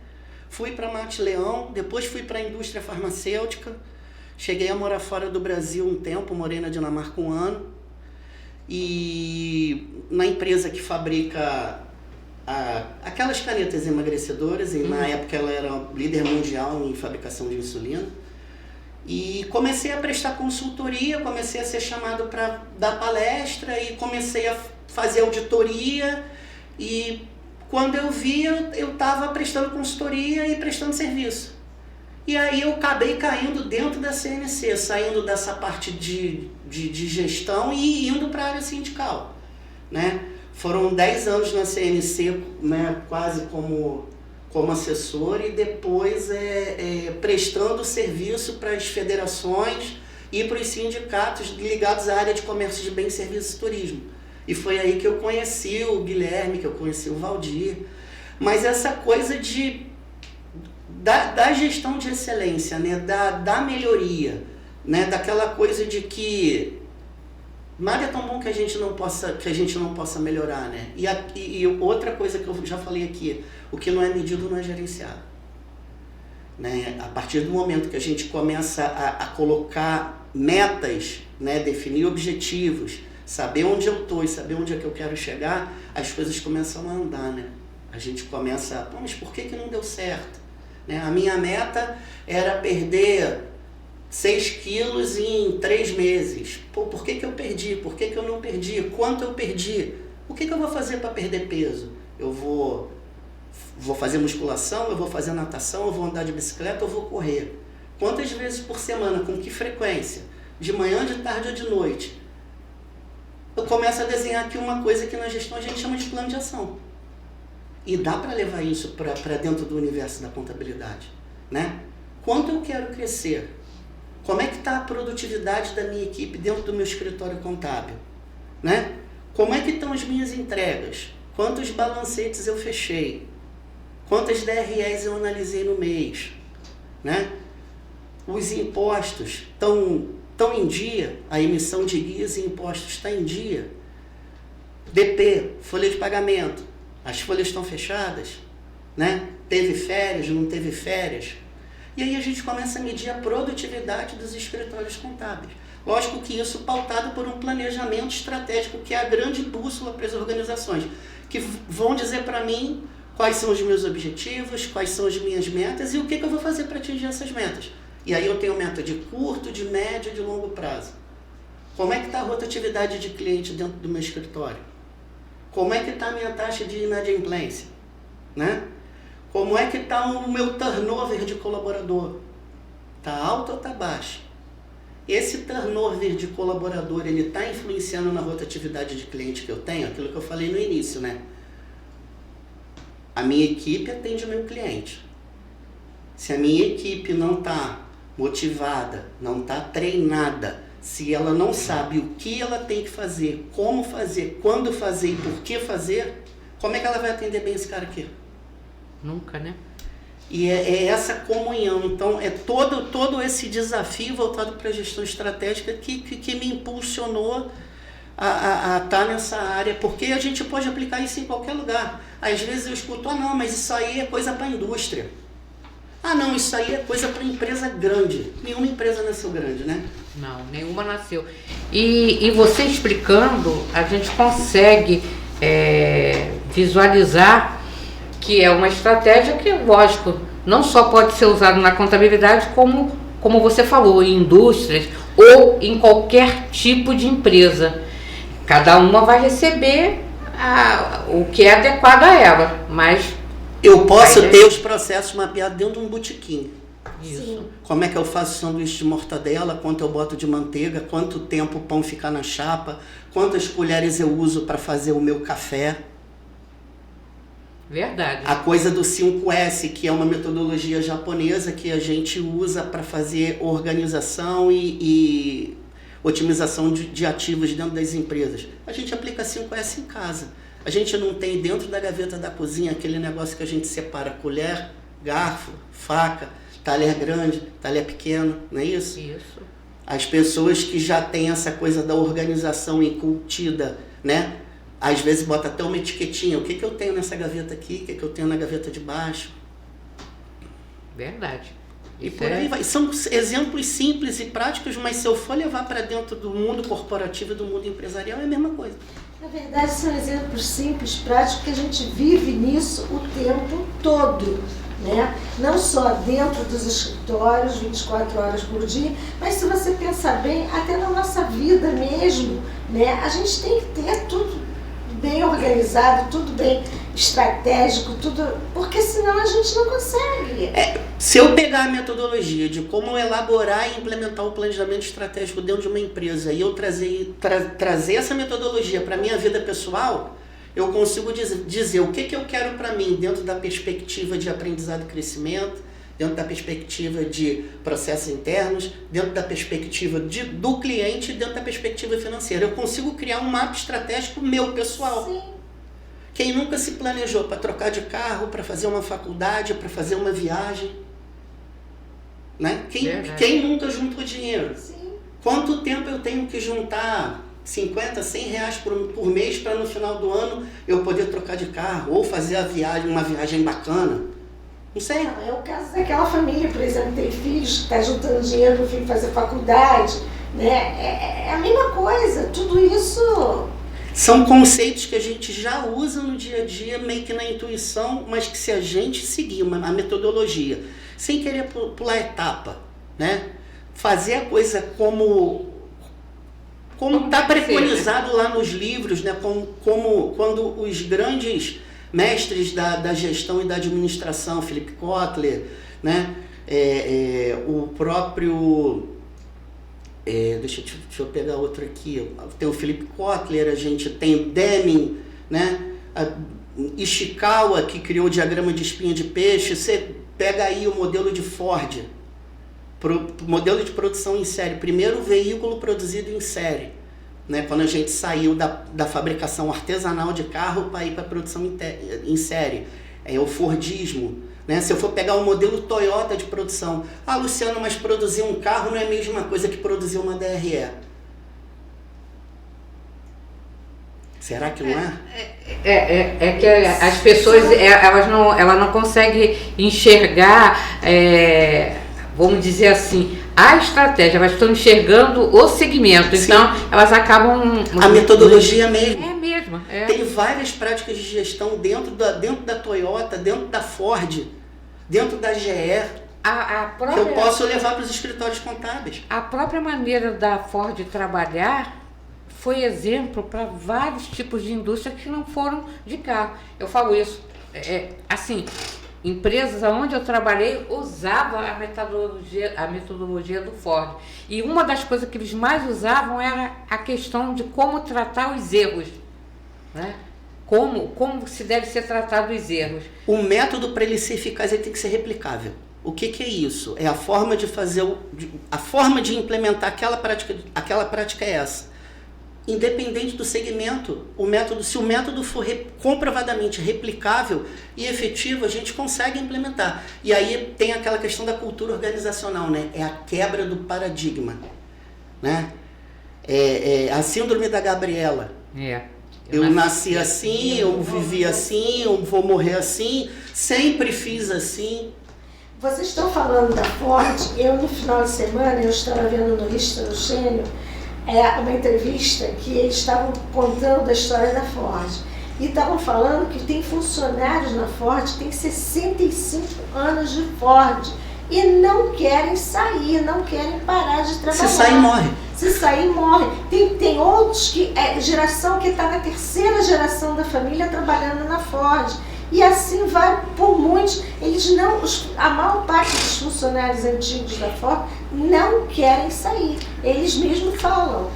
fui para a Mate Leão, depois fui para a indústria farmacêutica, cheguei a morar fora do Brasil um tempo, morei na Dinamarca 1 ano, e na empresa que fabrica aquelas canetas emagrecedoras, e na época ela era líder mundial em fabricação de insulina, e comecei a prestar consultoria, comecei a ser chamado para dar palestra, e comecei a fazer auditoria, e quando eu via, eu estava prestando consultoria e prestando serviço. E aí eu acabei caindo dentro da CNC, saindo dessa parte de gestão e indo para a área sindical, né? Foram 10 anos na CNC, né, quase como assessor, e depois prestando serviço para as federações e para os sindicatos ligados à área de comércio de bens, serviços e turismo. E foi aí que eu conheci o Guilherme, que eu conheci o Valdir. Mas essa coisa da gestão de excelência, né, da melhoria, né, daquela coisa de que nada é tão bom que a gente não possa melhorar, né? E outra coisa que eu já falei aqui, o que não é medido não é gerenciado, né? A partir do momento que a gente começa a colocar metas, né, definir objetivos, saber onde eu estou e saber onde é que eu quero chegar, as coisas começam a andar, né? A gente começa mas por que não deu certo? Né? A minha meta era perder 6 quilos em 3 meses. Por que eu perdi? Por que eu não perdi? Quanto eu perdi? O que eu vou fazer para perder peso? Eu vou fazer musculação, eu vou fazer natação, eu vou andar de bicicleta, eu vou correr. Quantas vezes por semana? Com que frequência? De manhã, de tarde ou de noite? Eu começo a desenhar aqui uma coisa que na gestão a gente chama de plano de ação. E dá para levar isso para dentro do universo da contabilidade, né? Quanto eu quero crescer? Como é que está a produtividade da minha equipe dentro do meu escritório contábil, né? Como é que estão as minhas entregas? Quantos balancetes eu fechei? Quantas DREs eu analisei no mês, né? Os impostos estão em dia? A emissão de guias e impostos está em dia? DP, folha de pagamento. As folhas estão fechadas, né? Teve férias, não teve férias? E aí a gente começa a medir a produtividade dos escritórios contábeis. Lógico que isso pautado por um planejamento estratégico, que é a grande bússola para as organizações, que vão dizer para mim quais são os meus objetivos, quais são as minhas metas e o que eu vou fazer para atingir essas metas. E aí eu tenho meta de curto, de médio e de longo prazo. Como é que está a rotatividade de cliente dentro do meu escritório? Como é que está a minha taxa de inadimplência, né? Como é que está o meu turnover de colaborador? Está alto ou está baixo? Esse turnover de colaborador, ele está influenciando na rotatividade de cliente que eu tenho? Aquilo que eu falei no início, né? A minha equipe atende o meu cliente. Se a minha equipe não está motivada, não está treinada, se ela não sabe o que ela tem que fazer, como fazer, quando fazer e por que fazer, como é que ela vai atender bem esse cara aqui? Nunca, né? E é essa comunhão. Então, é todo esse desafio voltado para a gestão estratégica que me impulsionou a estar nessa área, porque a gente pode aplicar isso em qualquer lugar. Às vezes eu escuto, não, mas isso aí é coisa para a indústria. Ah, não, isso aí é coisa para empresa grande. Nenhuma empresa nasceu grande, né? Não, nenhuma nasceu. E você explicando, a gente consegue visualizar que é uma estratégia que, lógico, não só pode ser usada na contabilidade, como você falou, em indústrias ou em qualquer tipo de empresa. Cada uma vai receber o que é adequado a ela, mas... Eu posso ter os processos mapeados dentro de um botequim. Isso. Como é que eu faço sanduíche de mortadela, quanto eu boto de manteiga, quanto tempo o pão fica na chapa, quantas colheres eu uso para fazer o meu café. Verdade. A coisa do 5S, que é uma metodologia japonesa que a gente usa para fazer organização e otimização de ativos dentro das empresas. A gente aplica 5S em casa. A gente não tem dentro da gaveta da cozinha aquele negócio que a gente separa colher, garfo, faca, talher grande, talher pequeno, não é isso? Isso. As pessoas que já têm essa coisa da organização incutida, né? Às vezes bota até uma etiquetinha, o que eu tenho nessa gaveta aqui, o que eu tenho na gaveta de baixo. Verdade. E por aí vai. São exemplos simples e práticos, mas se eu for levar para dentro do mundo corporativo e do mundo empresarial, é a mesma coisa. Na verdade, são exemplos simples, práticos, que a gente vive nisso o tempo todo, né? Não só dentro dos escritórios, 24 horas por dia, mas se você pensar bem, até na nossa vida mesmo, né? A gente tem que ter tudo bem organizado, tudo bem estratégico, tudo, porque senão a gente não consegue. Se eu pegar a metodologia de como elaborar e implementar o planejamento estratégico dentro de uma empresa e eu trazer essa metodologia para a minha vida pessoal, eu consigo dizer o que eu quero para mim dentro da perspectiva de aprendizado e crescimento, dentro da perspectiva de processos internos, dentro da perspectiva do cliente, dentro da perspectiva financeira. Eu consigo criar um mapa estratégico meu, pessoal. Sim. Quem nunca se planejou para trocar de carro, para fazer uma faculdade, para fazer uma viagem? Né? Quem nunca juntou dinheiro? Sim. Quanto tempo eu tenho que juntar 50, 100 reais por mês para no final do ano eu poder trocar de carro ou fazer uma viagem bacana? Não sei. Não, é o caso daquela família, por exemplo, que tem filhos, que está juntando dinheiro para o filho fazer faculdade, né? É a mesma coisa, tudo isso... São conceitos que a gente já usa no dia a dia, meio que na intuição, mas que se a gente seguir a metodologia, sem querer pular etapa, né? Fazer a coisa como está preconizado lá nos livros, né? Como quando os grandes mestres da gestão e da administração, Philip Kotler, né? O próprio... deixa eu pegar outro aqui. Tem o Philip Kotler, a gente tem o Deming, né? Ishikawa, que criou o diagrama de espinha de peixe. Você pega aí o modelo de Ford, modelo de produção em série, primeiro veículo produzido em série, né? Quando a gente saiu da fabricação artesanal de carro para ir para a produção em série. É o Fordismo. Né? Se eu for pegar o modelo Toyota de produção, Luciano, mas produzir um carro não é a mesma coisa que produzir uma DRE. Será que não é? É que as pessoas elas não conseguem enxergar, vamos dizer assim, a estratégia, elas estão enxergando o segmento, Sim. Então elas acabam... A metodologia mesmo. É mesmo. Tem várias práticas de gestão dentro da Toyota, dentro da Ford, dentro da GE, que eu posso levar para os escritórios contábeis. A própria maneira da Ford trabalhar foi exemplo para vários tipos de indústria que não foram de carro. Eu falo isso, assim, empresas onde eu trabalhei usavam a metodologia do Ford. E uma das coisas que eles mais usavam era a questão de como tratar os erros, né? Como se deve ser tratado os erros. O método, para ele ser eficaz, ele tem que ser replicável. O que é isso? É a forma de fazer, a forma de implementar aquela prática é essa. Independente do segmento, se o método for comprovadamente replicável e efetivo, a gente consegue implementar. E aí tem aquela questão da cultura organizacional, né? É a quebra do paradigma, né? A síndrome da Gabriela. Eu nasci assim, eu vivi assim, eu vou morrer assim, sempre fiz assim. Vocês estão falando da Ford. Eu, no final de semana, eu estava vendo no History Channel uma entrevista que eles estavam contando da história da Ford. E estavam falando que tem funcionários na Ford que têm 65 anos de Ford e não querem sair, não querem parar de trabalhar. Se sair, morre. Se sair, morre. Tem outros que geração que está na terceira geração da família trabalhando na Ford. E assim vai por muitos. Eles não, a maior parte dos funcionários antigos da Ford não querem sair. Eles mesmos falam.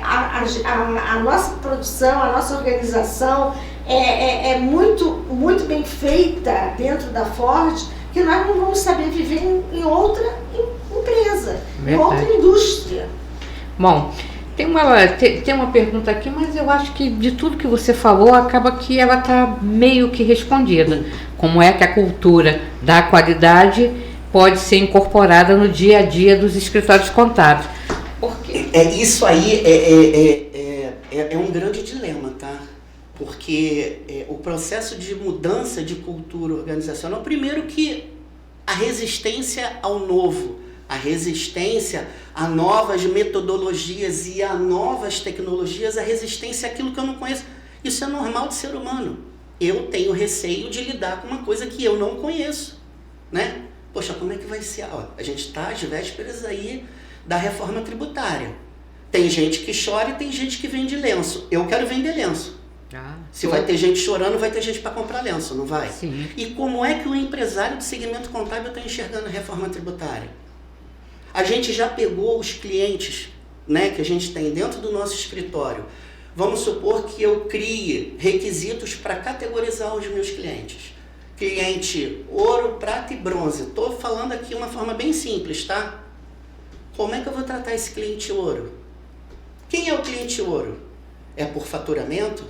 A nossa produção, a nossa organização é muito bem feita dentro da Ford, que nós não vamos saber viver em outra empresa, em outra indústria. Bom, tem uma pergunta aqui, mas eu acho que de tudo que você falou, acaba que ela está meio que respondida. Como é que a cultura da qualidade pode ser incorporada no dia a dia dos escritórios contábeis? Porque Isso aí é um grande dilema, tá? Porque o processo de mudança de cultura organizacional, primeiro que a resistência ao novo, a resistência a novas metodologias e a novas tecnologias, a resistência àquilo que eu não conheço, isso é normal de ser humano. Eu tenho receio de lidar com uma coisa que eu não conheço, né? Poxa, como é que vai ser? Ó, a gente está às vésperas aí da reforma tributária. Tem gente que chora e tem gente que vende lenço. Eu quero vender lenço. Se vai ter gente chorando, vai ter gente para comprar lenço, não vai? Sim. E como é que o empresário do segmento contábil está enxergando a reforma tributária? A gente já pegou os clientes, né, que a gente tem dentro do nosso escritório. Vamos supor que eu crie requisitos para categorizar os meus clientes. Cliente ouro, prata e bronze. Estou falando aqui uma forma bem simples, tá? Como é que eu vou tratar esse cliente ouro? Quem é o cliente ouro? É por faturamento?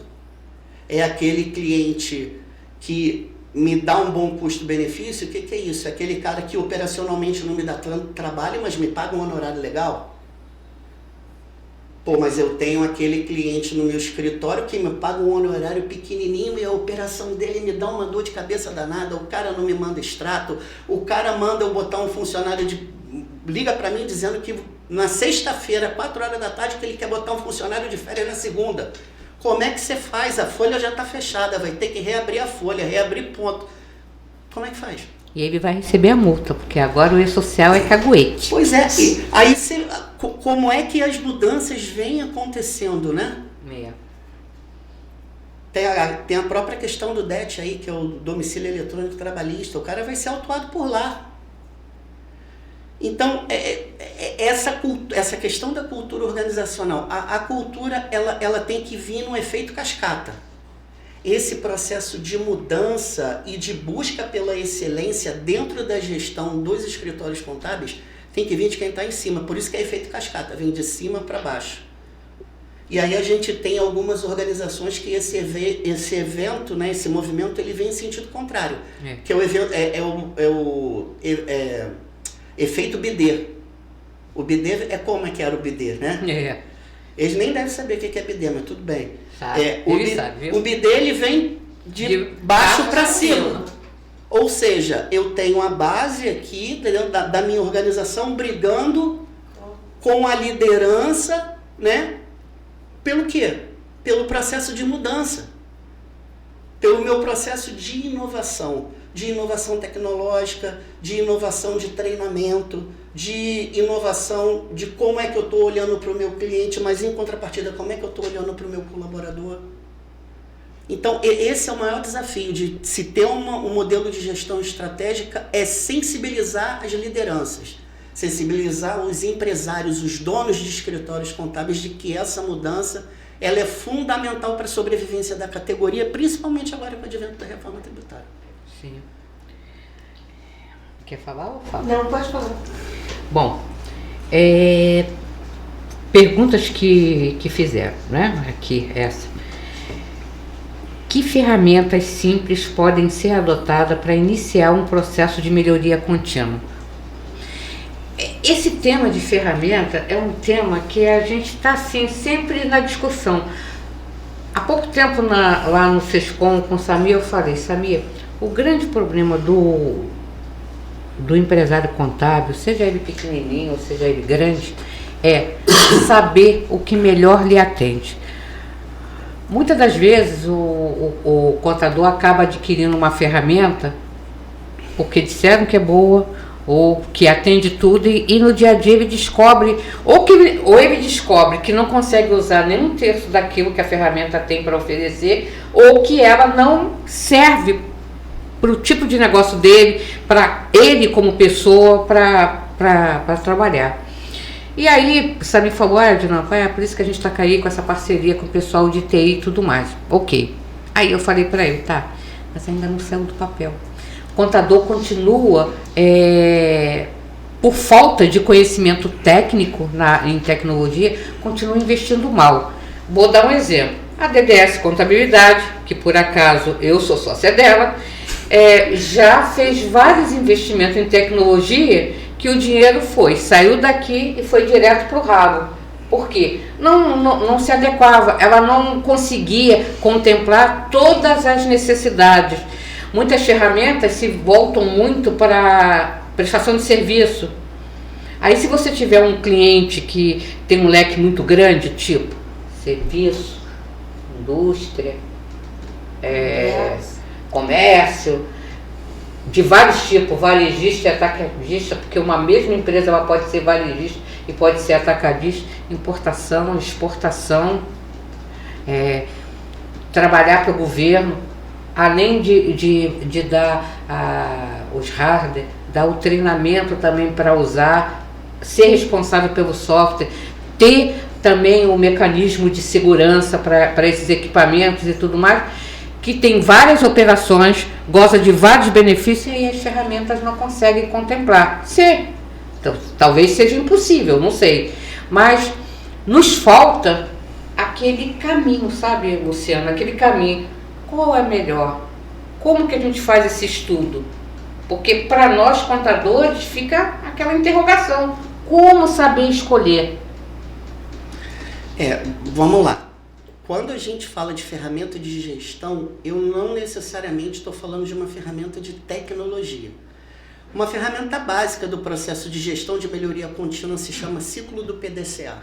É aquele cliente que me dá um bom custo-benefício? O que é isso? É aquele cara que operacionalmente não me dá tanto trabalho, mas me paga um honorário legal? Pô, mas eu tenho aquele cliente no meu escritório que me paga um honorário pequenininho e a operação dele me dá uma dor de cabeça danada, o cara não me manda extrato, o cara manda eu botar um funcionário liga para mim dizendo que na sexta-feira, 4 horas da tarde, que ele quer botar um funcionário de férias na segunda. Como é que você faz? A folha já está fechada, vai ter que reabrir a folha, reabrir ponto. Como é que faz? E ele vai receber a multa, porque agora o E-Social é caguete. Pois é, e aí como é que as mudanças vêm acontecendo, né? Tem a própria questão do DET aí, que é o domicílio eletrônico trabalhista, o cara vai ser autuado por lá. Então, essa questão da cultura organizacional, a cultura ela tem que vir num efeito cascata. Esse processo de mudança e de busca pela excelência dentro da gestão dos escritórios contábeis tem que vir de quem está em cima, por isso que é efeito cascata, vem de cima para baixo. E aí a gente tem algumas organizações que esse evento, né, esse movimento, ele vem em sentido contrário, que é o efeito BD. O BD é como é que era o BD, né? Eles nem devem saber o que é BD, mas tudo bem. O BD ele vem de baixo para cima. Ou seja, eu tenho a base aqui dentro da minha organização brigando com a liderança, né? Pelo quê? Pelo processo de mudança. Pelo meu processo de inovação tecnológica, de inovação de treinamento, de inovação de como é que eu estou olhando para o meu cliente, mas em contrapartida, como é que eu estou olhando para o meu colaborador. Então, esse é o maior desafio de se ter um modelo de gestão estratégica, é sensibilizar as lideranças, sensibilizar os empresários, os donos de escritórios contábeis de que essa mudança ela é fundamental para a sobrevivência da categoria, principalmente agora com o advento da reforma tributária. Sim. Quer falar ou fala? Não, pode falar. Bom, perguntas que fizeram, né? Aqui, essa. Que ferramentas simples podem ser adotadas para iniciar um processo de melhoria contínua? Esse tema de ferramenta é um tema que a gente está assim, sempre na discussão. Há pouco tempo lá no SESCOM com o Samir, eu falei, Samir, o grande problema do do empresário contábil, seja ele pequenininho ou seja ele grande, é saber o que melhor lhe atende. Muitas das vezes o contador acaba adquirindo uma ferramenta porque disseram que é boa ou que atende tudo e no dia a dia ele descobre, ou ele descobre que não consegue usar nem um terço daquilo que a ferramenta tem para oferecer, ou que ela não serve para o tipo de negócio dele, para ele como pessoa, para trabalhar. E aí, você me falou, Edna, é por isso que a gente está aí com essa parceria com o pessoal de TI e tudo mais. Ok. Aí eu falei para ele, tá, mas ainda não saiu do papel. O contador continua, por falta de conhecimento técnico em tecnologia, continua investindo mal. Vou dar um exemplo. A DDS Contabilidade, que por acaso eu sou sócia dela, já fez vários investimentos em tecnologia que o dinheiro saiu daqui e foi direto para o ralo. Por quê? Não se adequava, ela não conseguia contemplar todas as necessidades. Muitas ferramentas se voltam muito para prestação de serviço. Aí se você tiver um cliente que tem um leque muito grande, tipo serviço, indústria, comércio, de vários tipos, varejista e atacadista, porque uma mesma empresa ela pode ser varejista e pode ser atacadista, importação, exportação, trabalhar para o governo, além de dar os hardware, dar o treinamento também para usar, ser responsável pelo software, ter também o mecanismo de segurança para esses equipamentos e tudo mais, que tem várias operações, goza de vários benefícios e as ferramentas não conseguem contemplar. Então, talvez seja impossível, não sei. Mas nos falta aquele caminho, sabe, Luciana? Aquele caminho. Qual é melhor? Como que a gente faz esse estudo? Porque para nós contadores fica aquela interrogação. Como saber escolher? Vamos lá. Quando a gente fala de ferramenta de gestão, eu não necessariamente estou falando de uma ferramenta de tecnologia. Uma ferramenta básica do processo de gestão de melhoria contínua se chama ciclo do PDCA.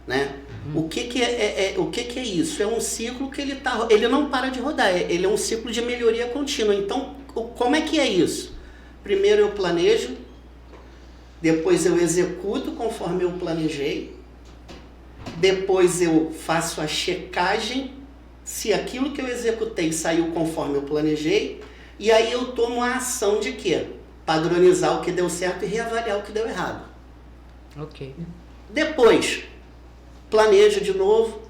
Né? O que é isso? É um ciclo que ele não para de rodar, ele é um ciclo de melhoria contínua. Então, como é que é isso? Primeiro eu planejo, depois eu executo conforme eu planejei, depois eu faço a checagem se aquilo que eu executei saiu conforme eu planejei, e aí eu tomo a ação de quê? Padronizar o que deu certo e reavaliar o que deu errado. Ok. Depois, planejo de novo,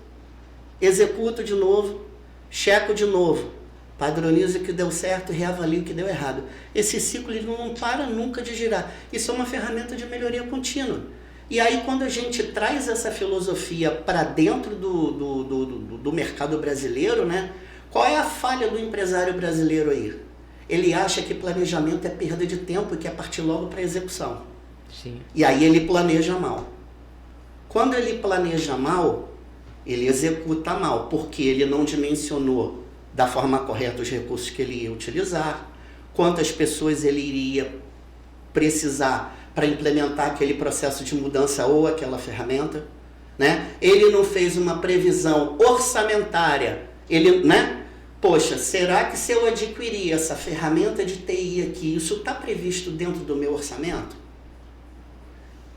executo de novo, checo de novo, padronizo o que deu certo e reavalio o que deu errado. Esse ciclo ele não para nunca de girar. Isso é uma ferramenta de melhoria contínua. E aí, quando a gente traz essa filosofia para dentro do mercado brasileiro, né? Qual é a falha do empresário brasileiro aí? Ele acha que planejamento é perda de tempo e quer partir logo para a execução. Sim. E aí ele planeja mal. Quando ele planeja mal, ele executa mal, porque ele não dimensionou da forma correta os recursos que ele ia utilizar, quantas pessoas ele iria precisar para implementar aquele processo de mudança ou aquela ferramenta, né? Ele não fez uma previsão orçamentária, né? Poxa, será que se eu adquirir essa ferramenta de TI aqui, isso está previsto dentro do meu orçamento?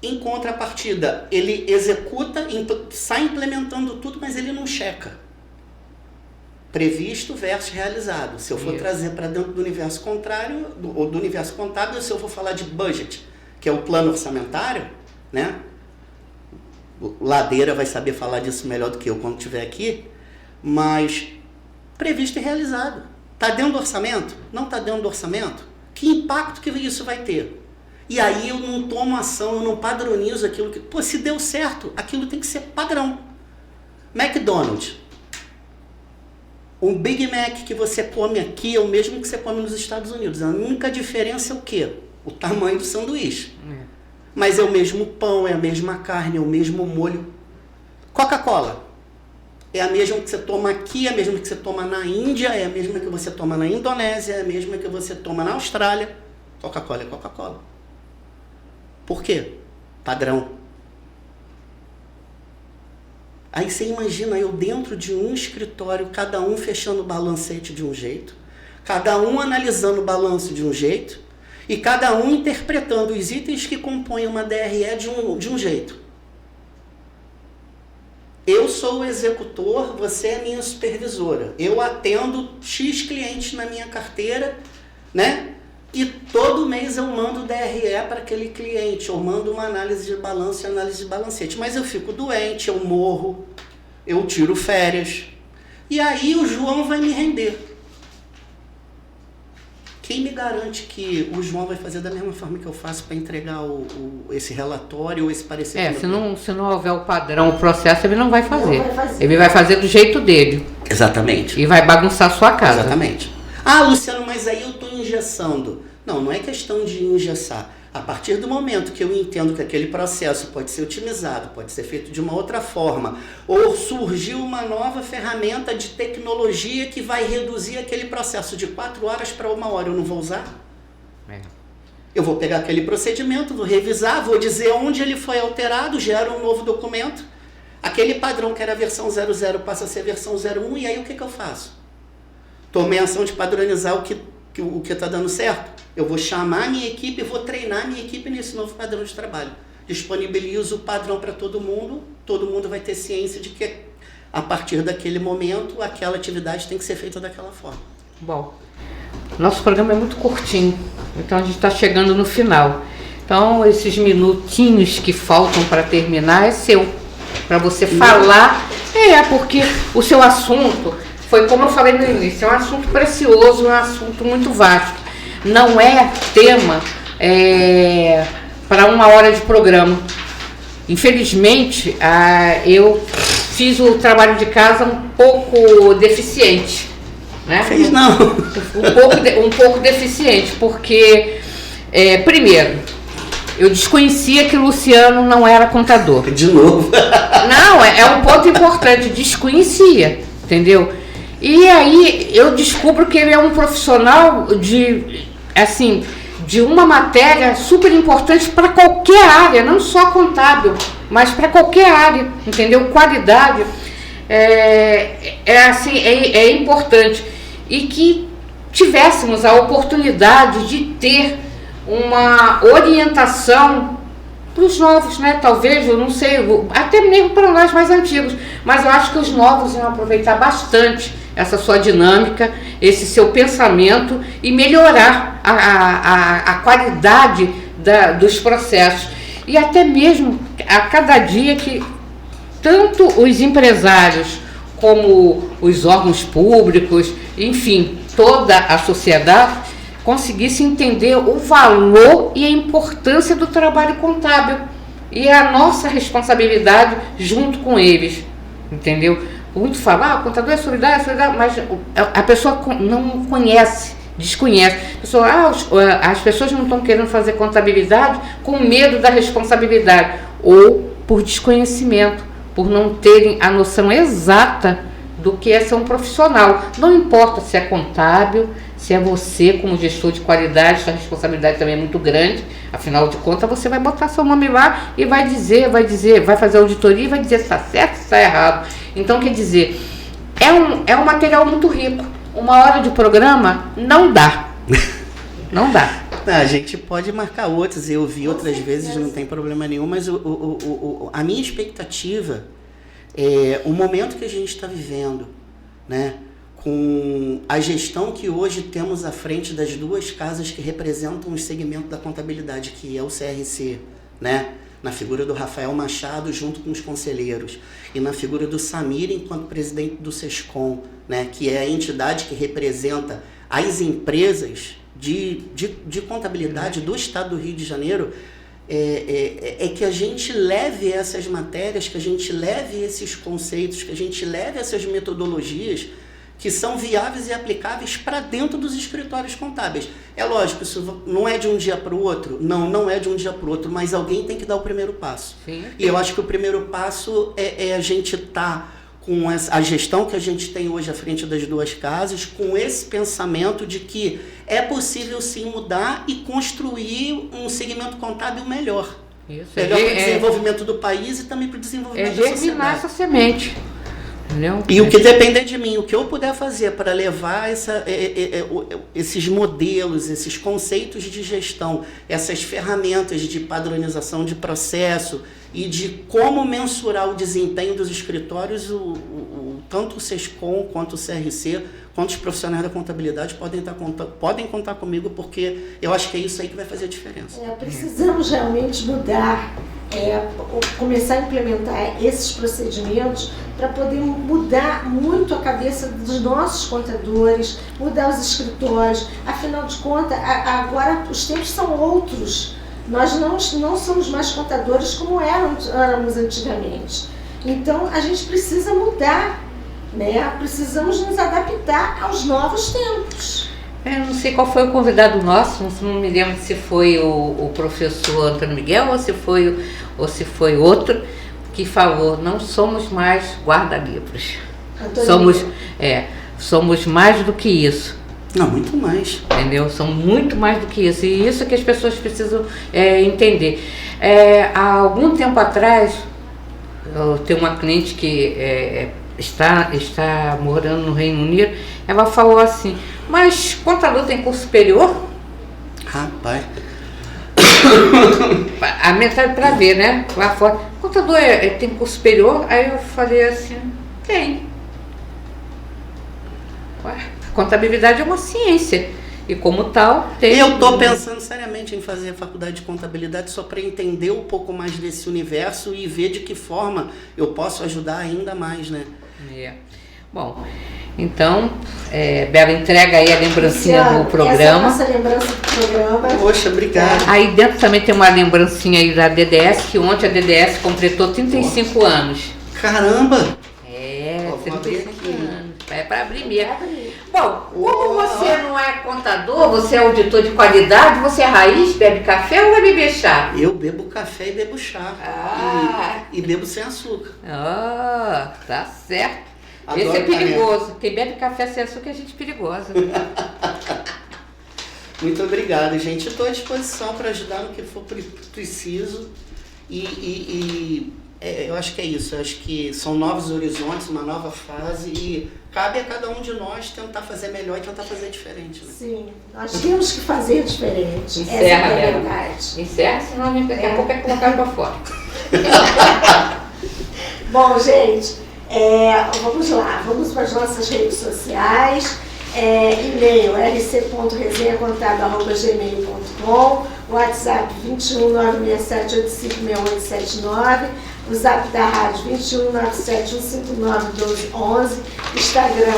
Em contrapartida, ele executa, sai implementando tudo, mas ele não checa. Previsto versus realizado. Se eu for trazer para dentro do universo contrário, ou do universo contábil, se eu for falar de budget, que é o plano orçamentário, né? O Ladeira vai saber falar disso melhor do que eu quando estiver aqui, mas previsto e realizado. Está dentro do orçamento? Não está dentro do orçamento? Que impacto que isso vai ter? E aí eu não tomo ação, eu não padronizo aquilo que... Pô, se deu certo, aquilo tem que ser padrão. McDonald's. Um Big Mac que você come aqui é o mesmo que você come nos Estados Unidos. A única diferença é o quê? O tamanho do sanduíche. Mas é o mesmo pão, é a mesma carne, é o mesmo molho. Coca-Cola. É a mesma que você toma aqui, é a mesma que você toma na Índia, é a mesma que você toma na Indonésia, é a mesma que você toma na Austrália. Coca-Cola é Coca-Cola. Por quê? Padrão. Aí você imagina eu dentro de um escritório, cada um fechando o balancete de um jeito, cada um analisando o balanço de um jeito, e cada um interpretando os itens que compõem uma DRE de um jeito. Eu sou o executor, você é minha supervisora. Eu atendo X clientes na minha carteira, né? E todo mês eu mando DRE para aquele cliente, eu mando uma análise de balanço e análise de balancete. Mas eu fico doente, eu morro, eu tiro férias. E aí o João vai me render. Quem me garante que o João vai fazer da mesma forma que eu faço para entregar esse relatório ou esse parecer? Se não houver o padrão, o processo, ele não vai fazer. Ele vai fazer do jeito dele. Exatamente. E vai bagunçar a sua casa. Exatamente. Ah, Luciano, mas aí eu estou engessando. Não é questão de engessar. A partir do momento que eu entendo que aquele processo pode ser otimizado, pode ser feito de uma outra forma, ou surgiu uma nova ferramenta de tecnologia que vai reduzir aquele processo de 4 horas para 1 hora, eu não vou usar? Eu vou pegar aquele procedimento, vou revisar, vou dizer onde ele foi alterado, gero um novo documento, aquele padrão que era a versão 00 passa a ser a versão 01, e aí o que eu faço? Tomei a ação de padronizar o que está dando certo. Eu vou chamar a minha equipe, vou treinar a minha equipe nesse novo padrão de trabalho. Disponibilizo o padrão para todo mundo vai ter ciência de que a partir daquele momento aquela atividade tem que ser feita daquela forma. Bom, nosso programa é muito curtinho, então a gente está chegando no final. Então esses minutinhos que faltam para terminar é seu, para você falar. Porque o seu assunto foi, como eu falei no início, é um assunto precioso, é um assunto muito vasto. Não é tema para 1 hora de programa. Infelizmente, eu fiz o trabalho de casa um pouco deficiente. Né? Fez não. Um pouco deficiente, porque, primeiro, eu desconhecia que o Luciano não era contador. De novo. Não, é um ponto importante, desconhecia, entendeu? E aí eu descubro que ele é um profissional de uma matéria super importante para qualquer área, não só contábil, mas para qualquer área, entendeu? Qualidade é importante. E que tivéssemos a oportunidade de ter uma orientação para os novos, né? Talvez, eu não sei, até mesmo para nós mais antigos, mas eu acho que os novos iam aproveitar bastante essa sua dinâmica, esse seu pensamento e melhorar a qualidade dos processos. E até mesmo a cada dia que tanto os empresários como os órgãos públicos, enfim, toda a sociedade conseguisse entender o valor e a importância do trabalho contábil e a nossa responsabilidade junto com eles, entendeu? Muito falar, contador é solidário, mas a pessoa não conhece, desconhece. As pessoas não estão querendo fazer contabilidade com medo da responsabilidade ou por desconhecimento, por não terem a noção exata do que é ser um profissional. Não importa se é contábil, se é você como gestor de qualidade, sua responsabilidade também é muito grande, afinal de contas você vai botar seu nome lá e vai fazer auditoria e vai dizer se está certo, se está errado. Então, quer dizer, é um material muito rico. 1 hora de programa não dá. Não dá. A gente pode marcar outros, eu vi outras vezes, não tem problema nenhum, mas a minha expectativa é o momento que a gente está vivendo, né? Com a gestão que hoje temos à frente das 2 casas que representam o segmento da contabilidade, que é o CRC, né? Na figura do Rafael Machado junto com os conselheiros, e na figura do Samir enquanto presidente do SESCOM, né? Que é a entidade que representa as empresas de contabilidade do estado do Rio de Janeiro, que a gente leve essas matérias, que a gente leve esses conceitos, que a gente leve essas metodologias que são viáveis e aplicáveis para dentro dos escritórios contábeis. É lógico, isso não é de um dia para o outro, não é de um dia para o outro, mas alguém tem que dar o primeiro passo. Sim. E eu acho que o primeiro passo é a gente estar com a gestão que a gente tem hoje à frente das duas casas, com esse pensamento de que é possível sim mudar e construir um segmento contábil melhor. Isso, melhor para o desenvolvimento do país e também para o desenvolvimento da sociedade. Germinar essa semente. Entendeu? E o que depender de mim, o que eu puder fazer para levar esses modelos, esses conceitos de gestão, essas ferramentas de padronização de processo e de como mensurar o desempenho dos escritórios, tanto o SESCOM quanto o CRC, quanto os profissionais da contabilidade podem contar comigo, porque eu acho que é isso aí que vai fazer a diferença. Precisamos realmente mudar, começar a implementar esses procedimentos para poder mudar muito a cabeça dos nossos contadores, mudar os escritórios. Afinal de contas, agora os tempos são outros. Nós não somos mais contadores como éramos antigamente. Então, a gente precisa mudar, né? Precisamos nos adaptar aos novos tempos. Eu não sei qual foi o convidado nosso, não me lembro se foi o professor Antônio Miguel ou se foi outro, que falou, não somos mais guarda-livros. Somos mais do que isso. Não, muito mais. Entendeu? São muito mais do que isso. E isso que as pessoas precisam entender. Há algum tempo atrás, eu tenho uma cliente que está morando no Reino Unido, ela falou assim, mas contador tem curso superior? Rapaz. A metade para ver, né? Lá fora. Contador tem curso superior? Aí eu falei assim, tem. Ué, contabilidade é uma ciência. E como tal, tem... Eu estou pensando seriamente em fazer a faculdade de contabilidade só para entender um pouco mais desse universo e ver de que forma eu posso ajudar ainda mais, né? Bom, então, Bela, entrega aí a lembrancinha do programa. Essa é a nossa lembrança do programa. Poxa, obrigado. Aí dentro também tem uma lembrancinha aí da DDS, que ontem a DDS completou 35 anos. Caramba! 35 anos. É para abrir mesmo. Bom, como você não é contador, você é auditor de qualidade, você é raiz, bebe café ou vai beber chá? Eu bebo café e bebo chá. E bebo sem açúcar. Tá certo. Adoro. Esse é perigoso. Quem bebe café sem açúcar é gente perigosa. Muito obrigado, gente. Estou à disposição para ajudar no que for preciso. Eu acho que é isso. Eu acho que são novos horizontes, uma nova fase e cabe a cada um de nós tentar fazer melhor e tentar fazer diferente. Né? Sim, nós temos que fazer diferente. Encerra, essa é a verdade. Encerra, senão daqui a pouco é colocar para fora. Bom, gente, vamos lá. Vamos para as nossas redes sociais. E-mail rc.resenhacontábil@gmail.com, WhatsApp 21967856879, o Zap da Rádio 21971591211, Instagram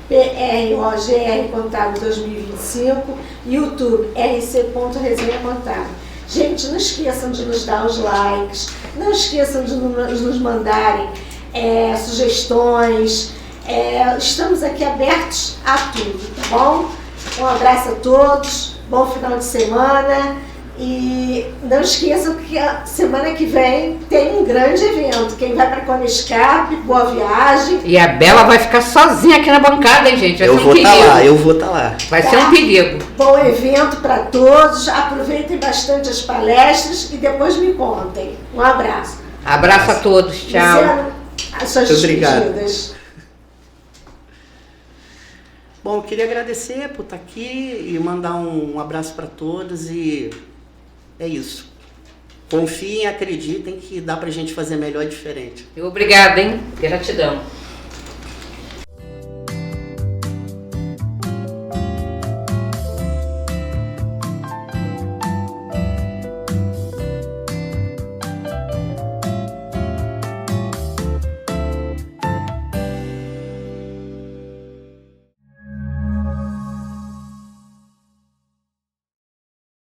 @PROGR Contábil 2025, YouTube rc.resenhacontábil. Gente, não esqueçam de nos dar os likes, não esqueçam de nos mandarem sugestões. Estamos aqui abertos a tudo, tá bom? Um abraço a todos, bom final de semana e não esqueçam que a semana que vem tem um grande evento. Quem vai para Conescarpe, boa viagem. E a Bela vai ficar sozinha aqui na bancada, hein, gente? Eu vou estar lá. Vai ser um perigo. Bom evento para todos, aproveitem bastante as palestras e depois me contem. Um abraço. Abraço a todos, tchau. As suas despedidas. Bom, eu queria agradecer por estar aqui e mandar um abraço para todos e é isso. Confiem e acreditem que dá pra gente fazer melhor e diferente. Obrigada, hein? Gratidão.